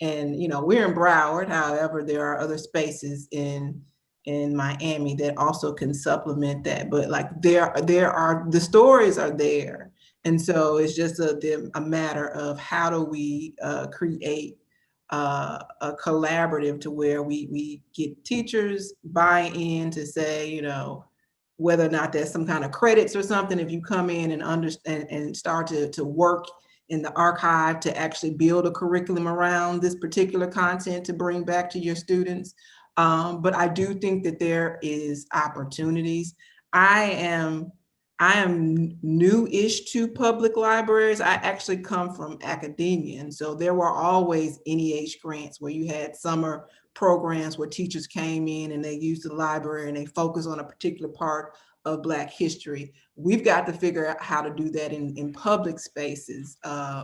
And, you know, we're in Broward, however, there are other spaces in Miami that also can supplement that. But like there are, the stories are there. And so it's just a matter of how do we create a collaborative to where we get teachers buy in to say, you know, whether or not there's some kind of credits or something, if you come in and understand and start to work in the archive to actually build a curriculum around this particular content to bring back to your students. But I do think that there is opportunities. I am new-ish to public libraries. I actually come from academia. And so there were always NEH grants where you had summer programs where teachers came in and they used the library and they focused on a particular part of Black history. We've got to figure out how to do that in public spaces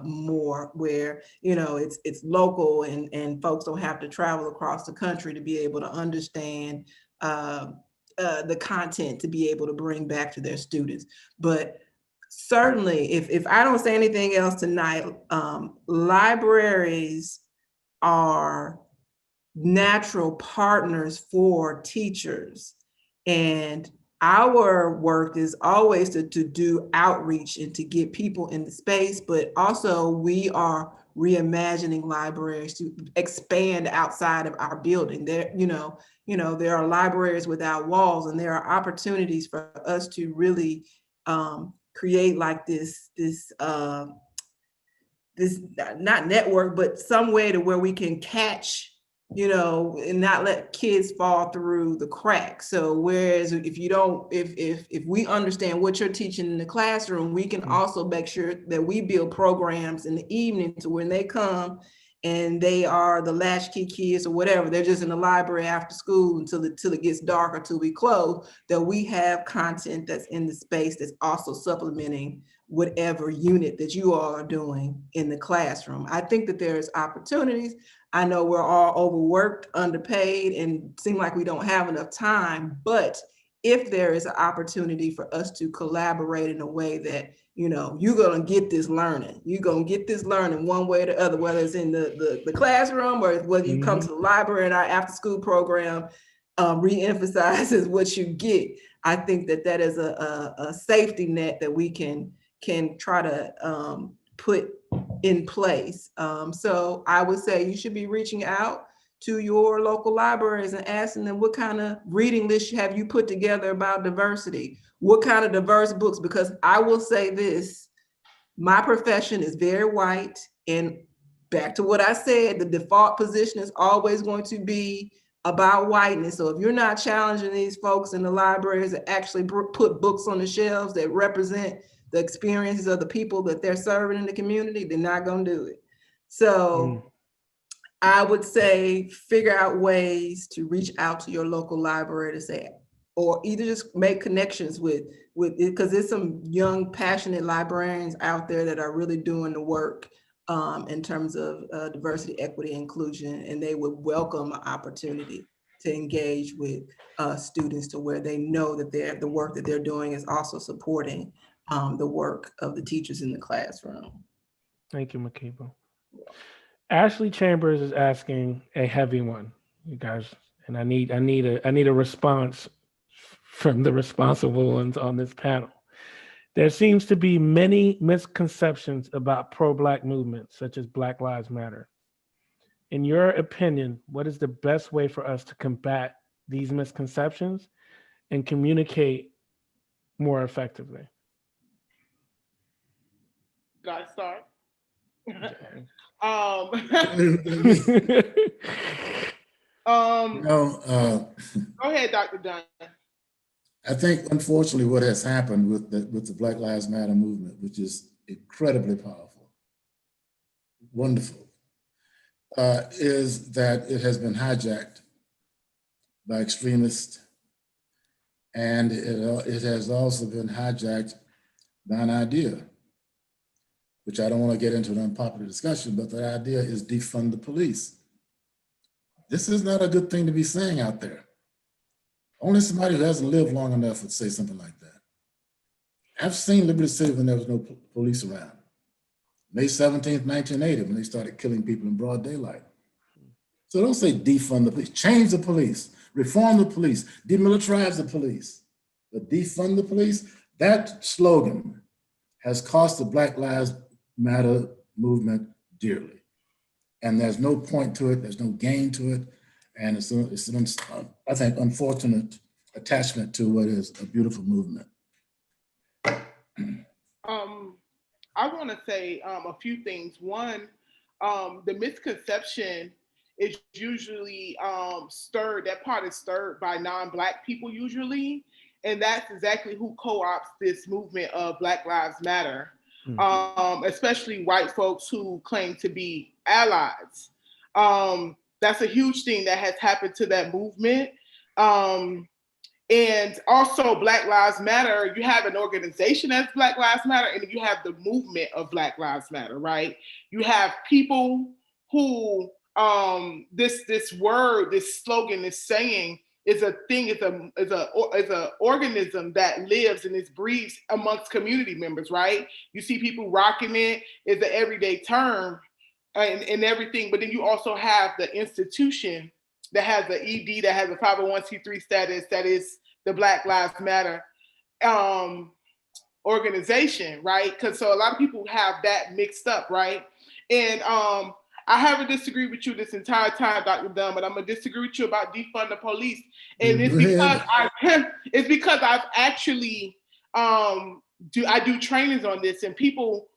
more, where, you know, it's local and folks don't have to travel across the country to be able to understand the content to be able to bring back to their students. But certainly, if I don't say anything else tonight, libraries are natural partners for teachers. And our work is always to do outreach and to get people in the space, but also we are reimagining libraries to expand outside of our building. There, you know, there are libraries without walls, and there are opportunities for us to really create like this not network, but some way to where we can catch, you know, and not let kids fall through the cracks. So whereas if we understand what you're teaching in the classroom, we can also make sure that we build programs in the evening to when they come and they are the latchkey kids or whatever, they're just in the library after school until it gets dark or till we close, that we have content that's in the space that's also supplementing whatever unit that you all are doing in the classroom. I think that there's opportunities. I know we're all overworked, underpaid, and seem like we don't have enough time, but if there is an opportunity for us to collaborate in a way that, you know, you're gonna get this learning. You're gonna get this learning one way or the other, whether it's in the classroom or whether you come to the library in our after school program. re-emphasizes what you get. I think that is a safety net that we can try to put in place. So I would say you should be reaching out to your local libraries and asking them, what kind of reading list have you put together about diversity? What kind of diverse books? Because I will say this, my profession is very white, and back to what I said, the default position is always going to be about whiteness. So if you're not challenging these folks in the libraries to actually put books on the shelves that represent the experiences of the people that they're serving in the community, they're not going to do it. So I would say figure out ways to reach out to your local library to say, or either just make connections with it, because there's some young, passionate librarians out there that are really doing the work in terms of diversity, equity, inclusion, and they would welcome an opportunity to engage with students to where they know that the work that they're doing is also supporting the work of the teachers in the classroom. Thank you, Makiba. Ashley Chambers is asking a heavy one, you guys, and I need a response from the responsible ones on this panel. There seems to be many misconceptions about pro-Black movements, such as Black Lives Matter. In your opinion, what is the best way for us to combat these misconceptions and communicate more effectively? Got to start. Go ahead, Dr. Dunn. I think, unfortunately, what has happened with the Black Lives Matter movement, which is incredibly powerful, wonderful, is that it has been hijacked by extremists, and it has also been hijacked by an idea, which I don't want to get into an unpopular discussion, but the idea is defund the police. This is not a good thing to be saying out there. Only somebody who hasn't lived long enough would say something like that. I've seen Liberty City when there was no police around. May 17th, 1980, when they started killing people in broad daylight. So don't say defund the police, change the police, reform the police, demilitarize the police. But defund the police, that slogan has cost the Black Lives Matter movement dearly. And there's no point to it, there's no gain to it. And it's an, I think, unfortunate attachment to what is a beautiful movement. I want to say a few things. One, the misconception is usually stirred by non-Black people usually, and that's exactly who co-opts this movement of Black Lives Matter, especially white folks who claim to be allies. That's a huge thing that has happened to that movement. And also Black Lives Matter, you have an organization as Black Lives Matter, and you have the movement of Black Lives Matter, right? You have people who, this slogan, this saying is a thing, is a organism that lives and it breathes amongst community members, right? You see people rocking it, it's an everyday term and everything, but then you also have the institution that has the ED, that has a 501c3 status, that is the Black Lives Matter organization, right? Because so a lot of people have that mixed up, right? And I haven't disagreed with you this entire time, Dr. Dunn, but I'm gonna disagree with you about defund the police. And it's because I've actually I do trainings on this, and people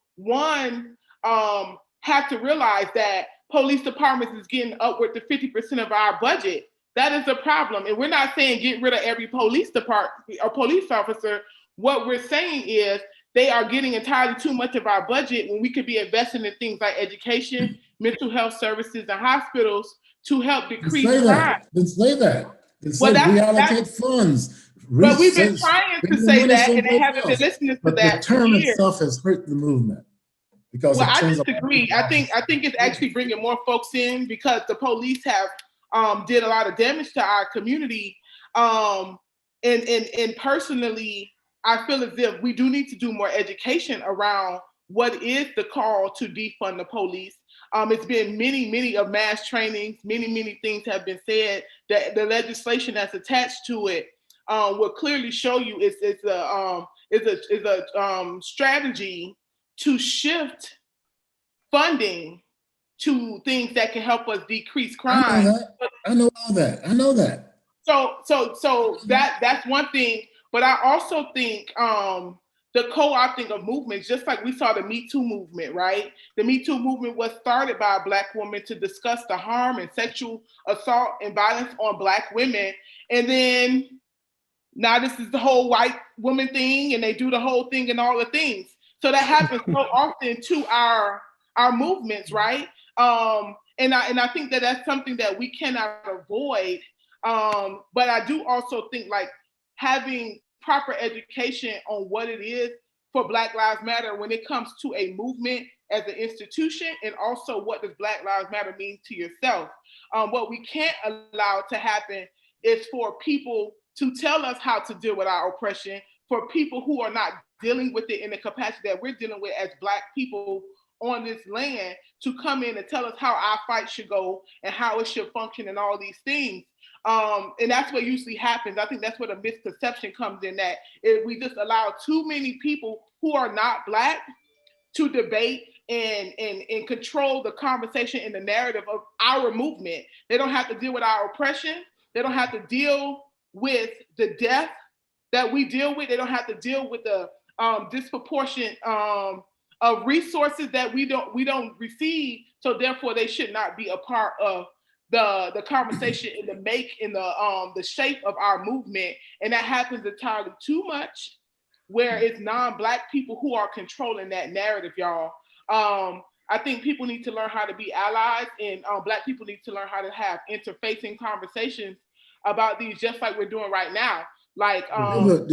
have to realize that police departments is getting upward to 50% of our budget. That is a problem. And we're not saying get rid of every police department or police officer. What we're saying is they are getting entirely too much of our budget when we could be investing in things like education, mental health services, and hospitals to help decrease crime. Then say that. Then say reallocate funds. But we've been trying to say that, and they haven't been listening to that. The term itself has hurt the movement. Because I disagree. I think it's actually bringing more folks in, because the police have did a lot of damage to our community. And personally, I feel as if we do need to do more education around what is the call to defund the police. It's been many of mass trainings, many things have been said. That the legislation that's attached to it will clearly show you it's a strategy to shift funding to things that can help us decrease I know crime. that. I know all that. I know that. So that's one thing. But I also think the co-opting of movements, just like we saw the Me Too movement, right? The Me Too movement was started by a Black woman to discuss the harm and sexual assault and violence on Black women. And then now this is the whole white woman thing, and they do the whole thing and all the things. So that happens so often to our movements, right? And I think that that's something that we cannot avoid. But I do also think like having proper education on what it is for Black Lives Matter when it comes to a movement as an institution, and also what does Black Lives Matter mean to yourself. What we can't allow to happen is for people to tell us how to deal with our oppression, for people who are not dealing with it in the capacity that we're dealing with as Black people on this land, to come in and tell us how our fight should go and how it should function and all these things. And that's what usually happens. I think that's where the misconception comes in, that if we just allow too many people who are not Black to debate and control the conversation and the narrative of our movement. They don't have to deal with our oppression. They don't have to deal with the death that we deal with. They don't have to deal with the disproportionate of resources that we don't receive. So therefore, they should not be a part of the conversation in the shape of our movement. And that happens entirely too much, where it's non-Black people who are controlling that narrative, y'all. I think people need to learn how to be allies, and Black people need to learn how to have interfacing conversations about these, just like we're doing right now. Like, I'll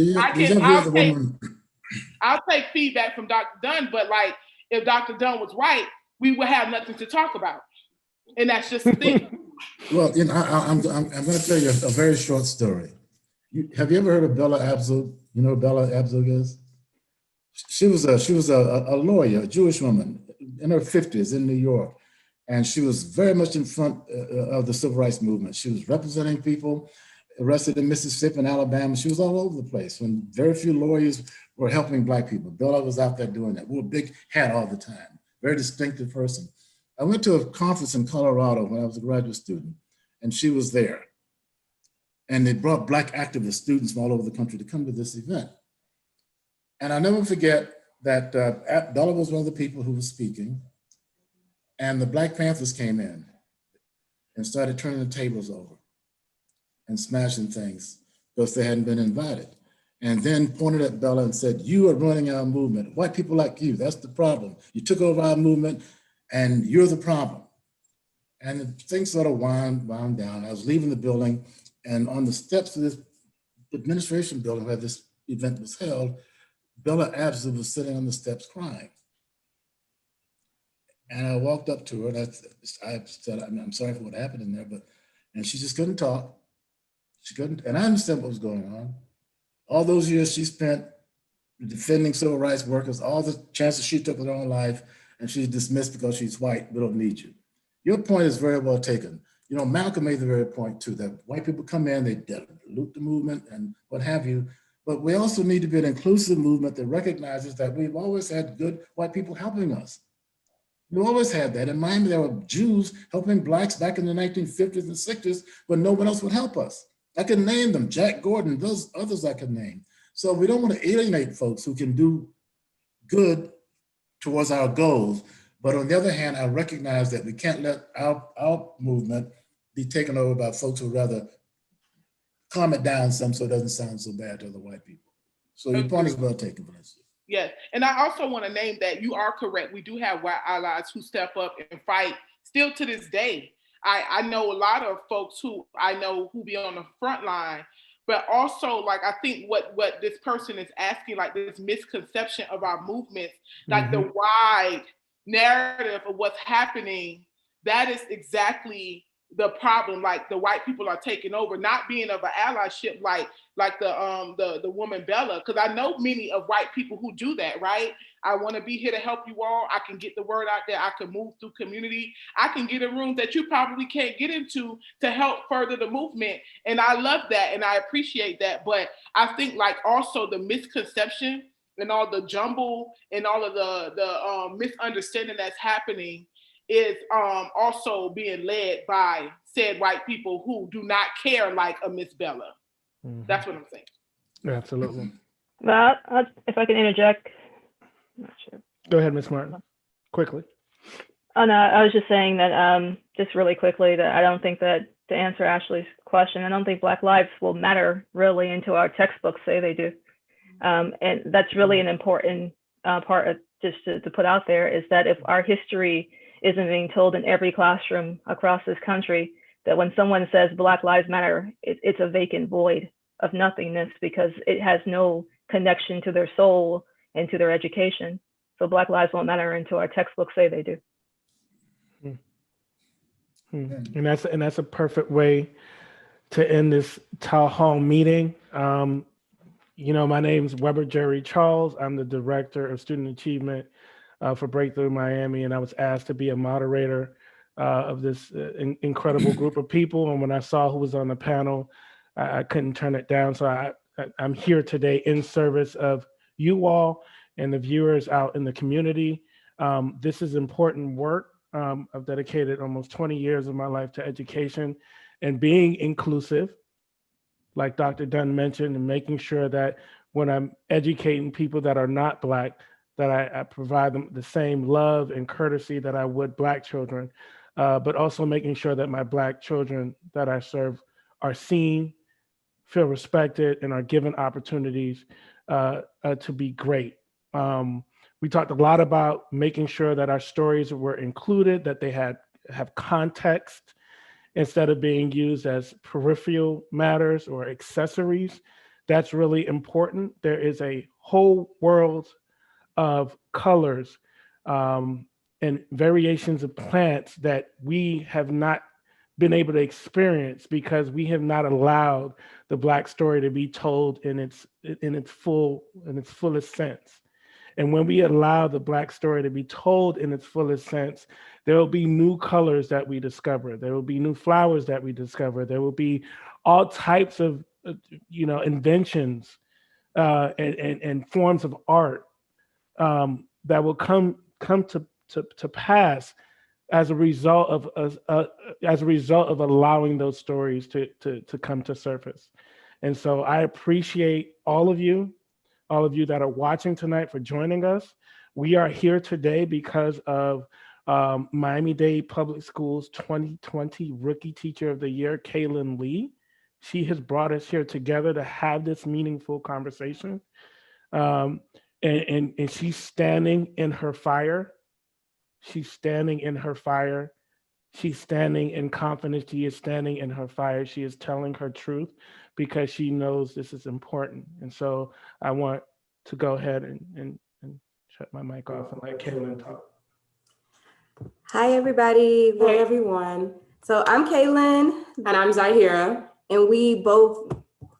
take feedback from Dr. Dunn, but like, if Dr. Dunn was right, we would have nothing to talk about, and that's just the thing. Well, I'm going to tell you a very short story. Have you ever heard of Bella Abzug? You know who Bella Abzug is? She was a lawyer, a Jewish woman in her 50s in New York, and she was very much in front of the civil rights movement. She was representing people arrested in Mississippi and Alabama. She was all over the place when very few lawyers were helping Black people. Bella was out there doing that. Wore a big hat all the time. Very distinctive person. I went to a conference in Colorado when I was a graduate student, and she was there. And they brought Black activist students from all over the country to come to this event. And I'll never forget that Bella was one of the people who was speaking, and the Black Panthers came in and started turning the tables over and smashing things because they hadn't been invited. And then pointed at Bella and said, "You are running our movement. White people like you, that's the problem. You took over our movement and you're the problem." And things sort of wound down. I was leaving the building, and on the steps of this administration building where this event was held, Bella Abzug was sitting on the steps crying. And I walked up to her and I said, "I'm sorry for what happened in there," and she just couldn't talk. She couldn't, and I understand what was going on. All those years she spent defending civil rights workers, all the chances she took with her own life, and she's dismissed because she's white. We don't need you. Your point is very well taken. You know, Malcolm made the very point too, that white people come in, they dilute the movement and what have you, but we also need to be an inclusive movement that recognizes that we've always had good white people helping us. We always had that. In Miami, there were Jews helping Blacks back in the 1950s and 60s when no one else would help us. I can name them, Jack Gordon, those others I can name. So we don't want to alienate folks who can do good towards our goals. But on the other hand, I recognize that we can't let our movement be taken over by folks who rather calm it down some so it doesn't sound so bad to other white people. So your point is well taken, Vanessa. Yes, and I also want to name that you are correct. We do have white allies who step up and fight still to this day. I know a lot of folks who be on the front line, but also like I think what this person is asking, like this misconception of our movements, like the wide narrative of what's happening, that is exactly the problem, like the white people are taking over, not being of an allyship like the woman Bella, because I know many of white people who do that, right? I want to be here to help you all. I can get the word out there. I can move through community. I can get in rooms that you probably can't get into to help further the movement. And I love that and I appreciate that. But I think like also the misconception and all the jumble and all of the misunderstanding that's happening is also being led by said white people who do not care like a Miss Bella. Mhm. That's what I'm saying. Absolutely. Well, if I can interject, I'm not sure. Go ahead, Ms. Martin, quickly. Oh no, I was just saying that just really quickly that I don't think that, to answer Ashley's question, I don't think Black lives will matter really until our textbooks say they do. And that's really an important part of just to put out there, is that if our history isn't being told in every classroom across this country, that when someone says Black Lives Matter, it's a vacant void of nothingness, because it has no connection to their soul and to their education. So Black lives won't matter until our textbooks say they do. And that's a perfect way to end this town hall meeting. You know, my name's Weber Jerry Charles. I'm the director of student achievement for Breakthrough Miami, and I was asked to be a moderator of this incredible group of people. And when I saw who was on the panel, I couldn't turn it down. So I'm here today in service of you all and the viewers out in the community. This is important work. I've dedicated almost 20 years of my life to education and being inclusive, like Dr. Dunn mentioned, and making sure that when I'm educating people that are not Black, that I provide them the same love and courtesy that I would Black children, but also making sure that my Black children that I serve are seen, feel respected, and are given opportunities to be great. We talked a lot about making sure that our stories were included, that they have context instead of being used as peripheral matters or accessories. That's really important. There is a whole world of colors and variations of plants that we have not been able to experience because we have not allowed the Black story to be told in its fullest sense. And when we allow the Black story to be told in its fullest sense, there will be new colors that we discover. There will be new flowers that we discover. There will be all types of, inventions and forms of art that will come to pass as a result of allowing those stories to come to surface. And so I appreciate all of you that are watching tonight for joining us. We are here today because of Miami-Dade Public Schools 2020 Rookie Teacher of the Year, Kaylin Lee. She has brought us here together to have this meaningful conversation. And she's standing in her fire. She's standing in her fire. She's standing in confidence. She is standing in her fire. She is telling her truth because she knows this is important. And so I want to go ahead and shut my mic off and let Kaylin talk. Hi, everybody. Well, everyone. So I'm Kaylin. And I'm Zahira. And we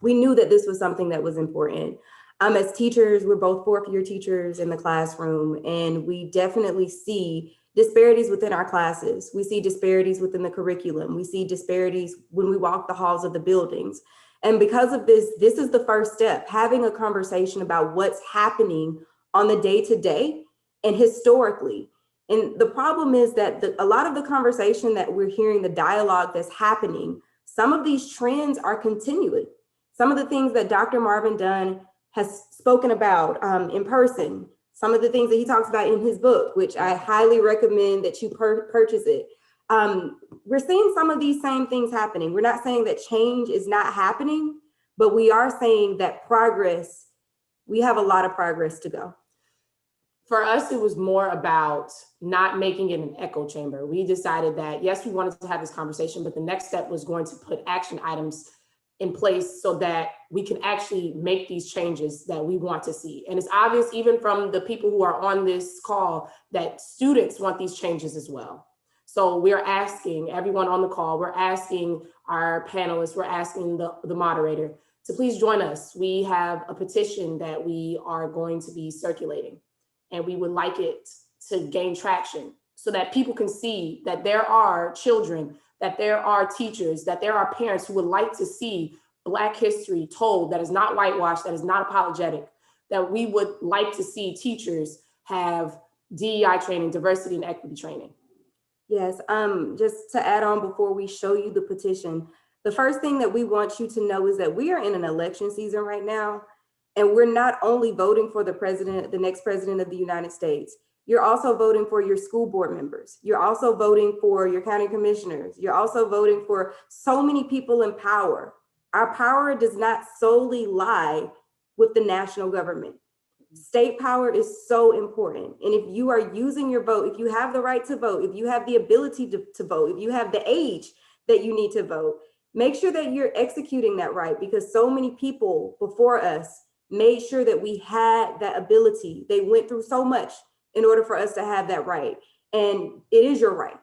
knew that this was something that was important. As teachers, we're both fourth-year teachers in the classroom, and we definitely see disparities within our classes. We see disparities within the curriculum. We see disparities when we walk the halls of the buildings. And because of this is the first step, having a conversation about what's happening on the day-to-day and historically. And the problem is that a lot of the conversation that we're hearing, the dialogue that's happening, some of these trends are continuing. Some of the things that Dr. Marvin Dunn has spoken about in person, some of the things that he talks about in his book, which I highly recommend that you purchase it. We're seeing some of these same things happening. We're not saying that change is not happening, but we are saying that we have a lot of progress to go. For us, it was more about not making it an echo chamber. We decided that, yes, we wanted to have this conversation, but the next step was going to put action items in place so that we can actually make these changes that we want to see. And it's obvious even from the people who are on this call that students want these changes as well. So we're asking everyone on the call, we're asking our panelists, we're asking the moderator to please join us. We have a petition that we are going to be circulating, and we would like it to gain traction so that people can see that there are children, that there are teachers, that there are parents who would like to see Black history told that is not whitewashed, that is not apologetic, that we would like to see teachers have DEI training, diversity and equity training. Yes, just to add on before we show you the petition, the first thing that we want you to know is that we are in an election season right now, and we're not only voting for the president, the next president of the United States, you're also voting for your school board members. You're also voting for your county commissioners. You're also voting for so many people in power. Our power does not solely lie with the national government. State power is so important. And if you are using your vote, if you have the right to vote, if you have the ability to vote, if you have the age that you need to vote, make sure that you're executing that right, because so many people before us made sure that we had that ability. They went through so much in order for us to have that right. And it is your right.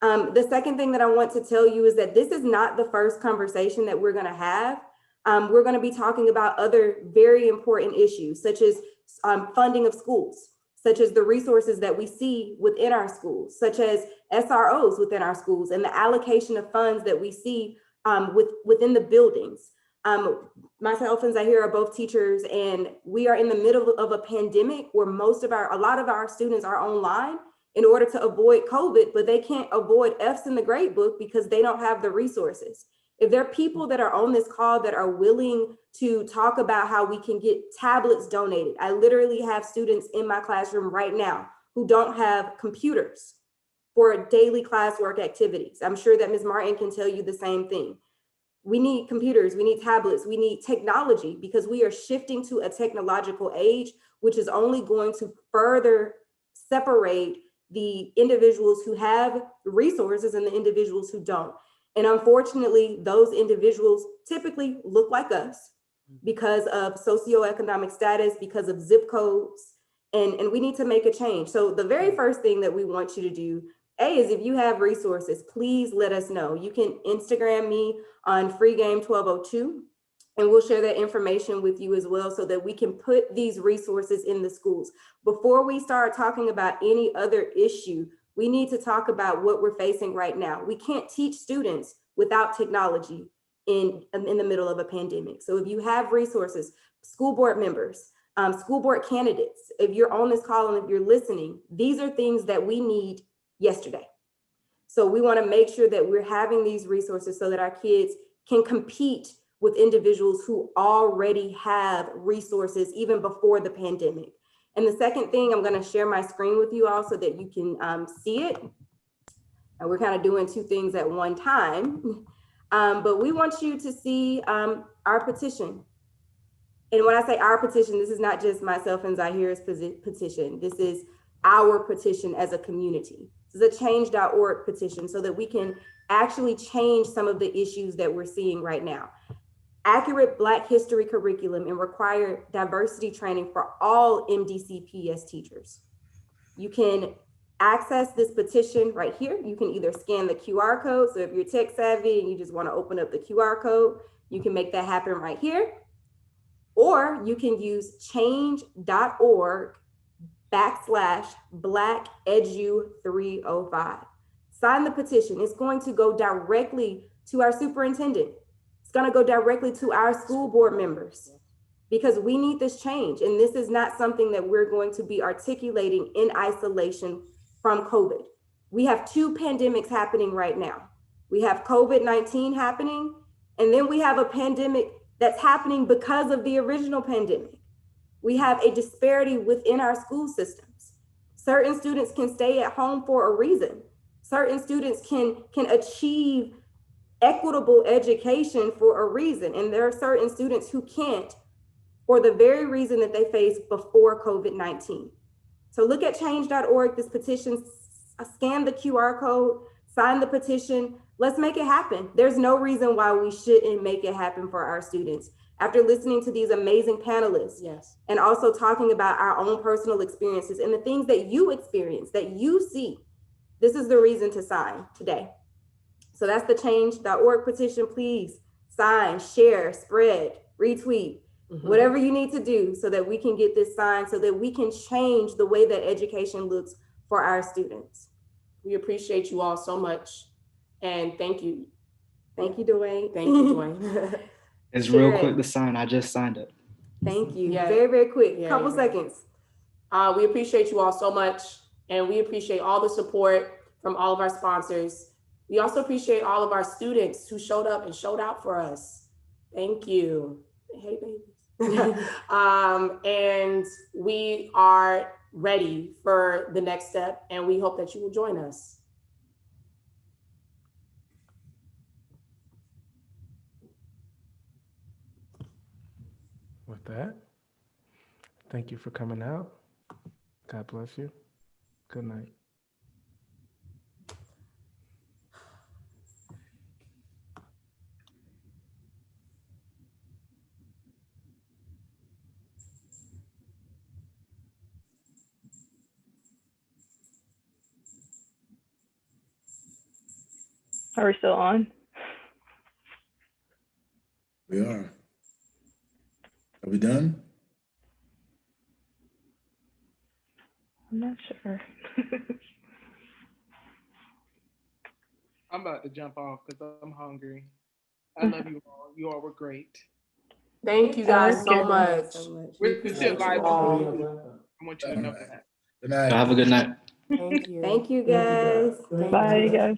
The second thing that I want to tell you is that this is not the first conversation that we're going to have. We're going to be talking about other very important issues, such as funding of schools, such as the resources that we see within our schools, such as SROs within our schools, and the allocation of funds that we see within the buildings. Myself and Zahira are both teachers, and we are in the middle of a pandemic where a lot of our students are online in order to avoid COVID, but they can't avoid F's in the grade book because they don't have the resources. If there are people that are on this call that are willing to talk about how we can get tablets donated, I literally have students in my classroom right now who don't have computers for daily classwork activities. I'm sure that Ms. Martin can tell you the same thing. We need computers, we need tablets, we need technology, because we are shifting to a technological age, which is only going to further separate the individuals who have resources and the individuals who don't. And unfortunately, those individuals typically look like us because of socioeconomic status, because of zip codes, and we need to make a change. So the very first thing that we want you to do, is if you have resources, please let us know. You can Instagram me on FreeGame1202, and we'll share that information with you as well so that we can put these resources in the schools. Before we start talking about any other issue, we need to talk about what we're facing right now. We can't teach students without technology in the middle of a pandemic. So if you have resources, school board members, school board candidates, if you're on this call and if you're listening, these are things that we need yesterday. So we want to make sure that we're having these resources so that our kids can compete with individuals who already have resources even before the pandemic. And the second thing, I'm going to share my screen with you all so that you can see it. And we're kind of doing two things at one time. But we want you to see our petition. And when I say our petition, this is not just myself and Zahira's petition. This is our petition as a community. This is a change.org petition so that we can actually change some of the issues that we're seeing right now. Accurate Black history curriculum and require diversity training for all MDCPS teachers. You can access this petition right here. You can either scan the QR code. So if you're tech savvy and you just want to open up the QR code, you can make that happen right here. Or you can use change.org/BlackEdu305. Sign the petition. It's going to go directly to our superintendent. It's going to go directly to our school board members because we need this change. And this is not something that we're going to be articulating in isolation from COVID. We have two pandemics happening right now. We have COVID-19 happening, and then we have a pandemic that's happening because of the original pandemic. We have a disparity within our school systems. Certain students can stay at home for a reason. Certain students can achieve equitable education for a reason. And there are certain students who can't for the very reason that they faced before COVID-19. So look at change.org, this petition, scan the QR code, sign the petition. Let's make it happen. There's no reason why we shouldn't make it happen for our students. After listening to these amazing panelists, yes, and also talking about our own personal experiences and the things that you experience, that you see, This is the reason to sign today. So that's the change.org petition. Please sign, share, spread, retweet, whatever you need to do so that we can get this signed, so that we can change the way that education looks for our students. We appreciate you all so much. And thank you. Thank you, Dwayne. Thank you, Dwayne. It's Sure. real quick to sign. I just signed it. Thank you. Yeah. Very, very quick. Yeah, Couple yeah. seconds. We appreciate you all so much. And we appreciate all the support from all of our sponsors. We also appreciate all of our students who showed up and showed out for us. Thank you. Hey, babies. And we are ready for the next step, and we hope that you will join us. With that, thank you for coming out. God bless you. Good night. Are we still on? We are. Are we done? I'm not sure. I'm about to jump off because I'm hungry. I love you all. You all were great. Thank you guys so Okay. much. We're still live. I want you to know that. Good night. Have a good night. Thank you. Thank you, guys. Bye, guys.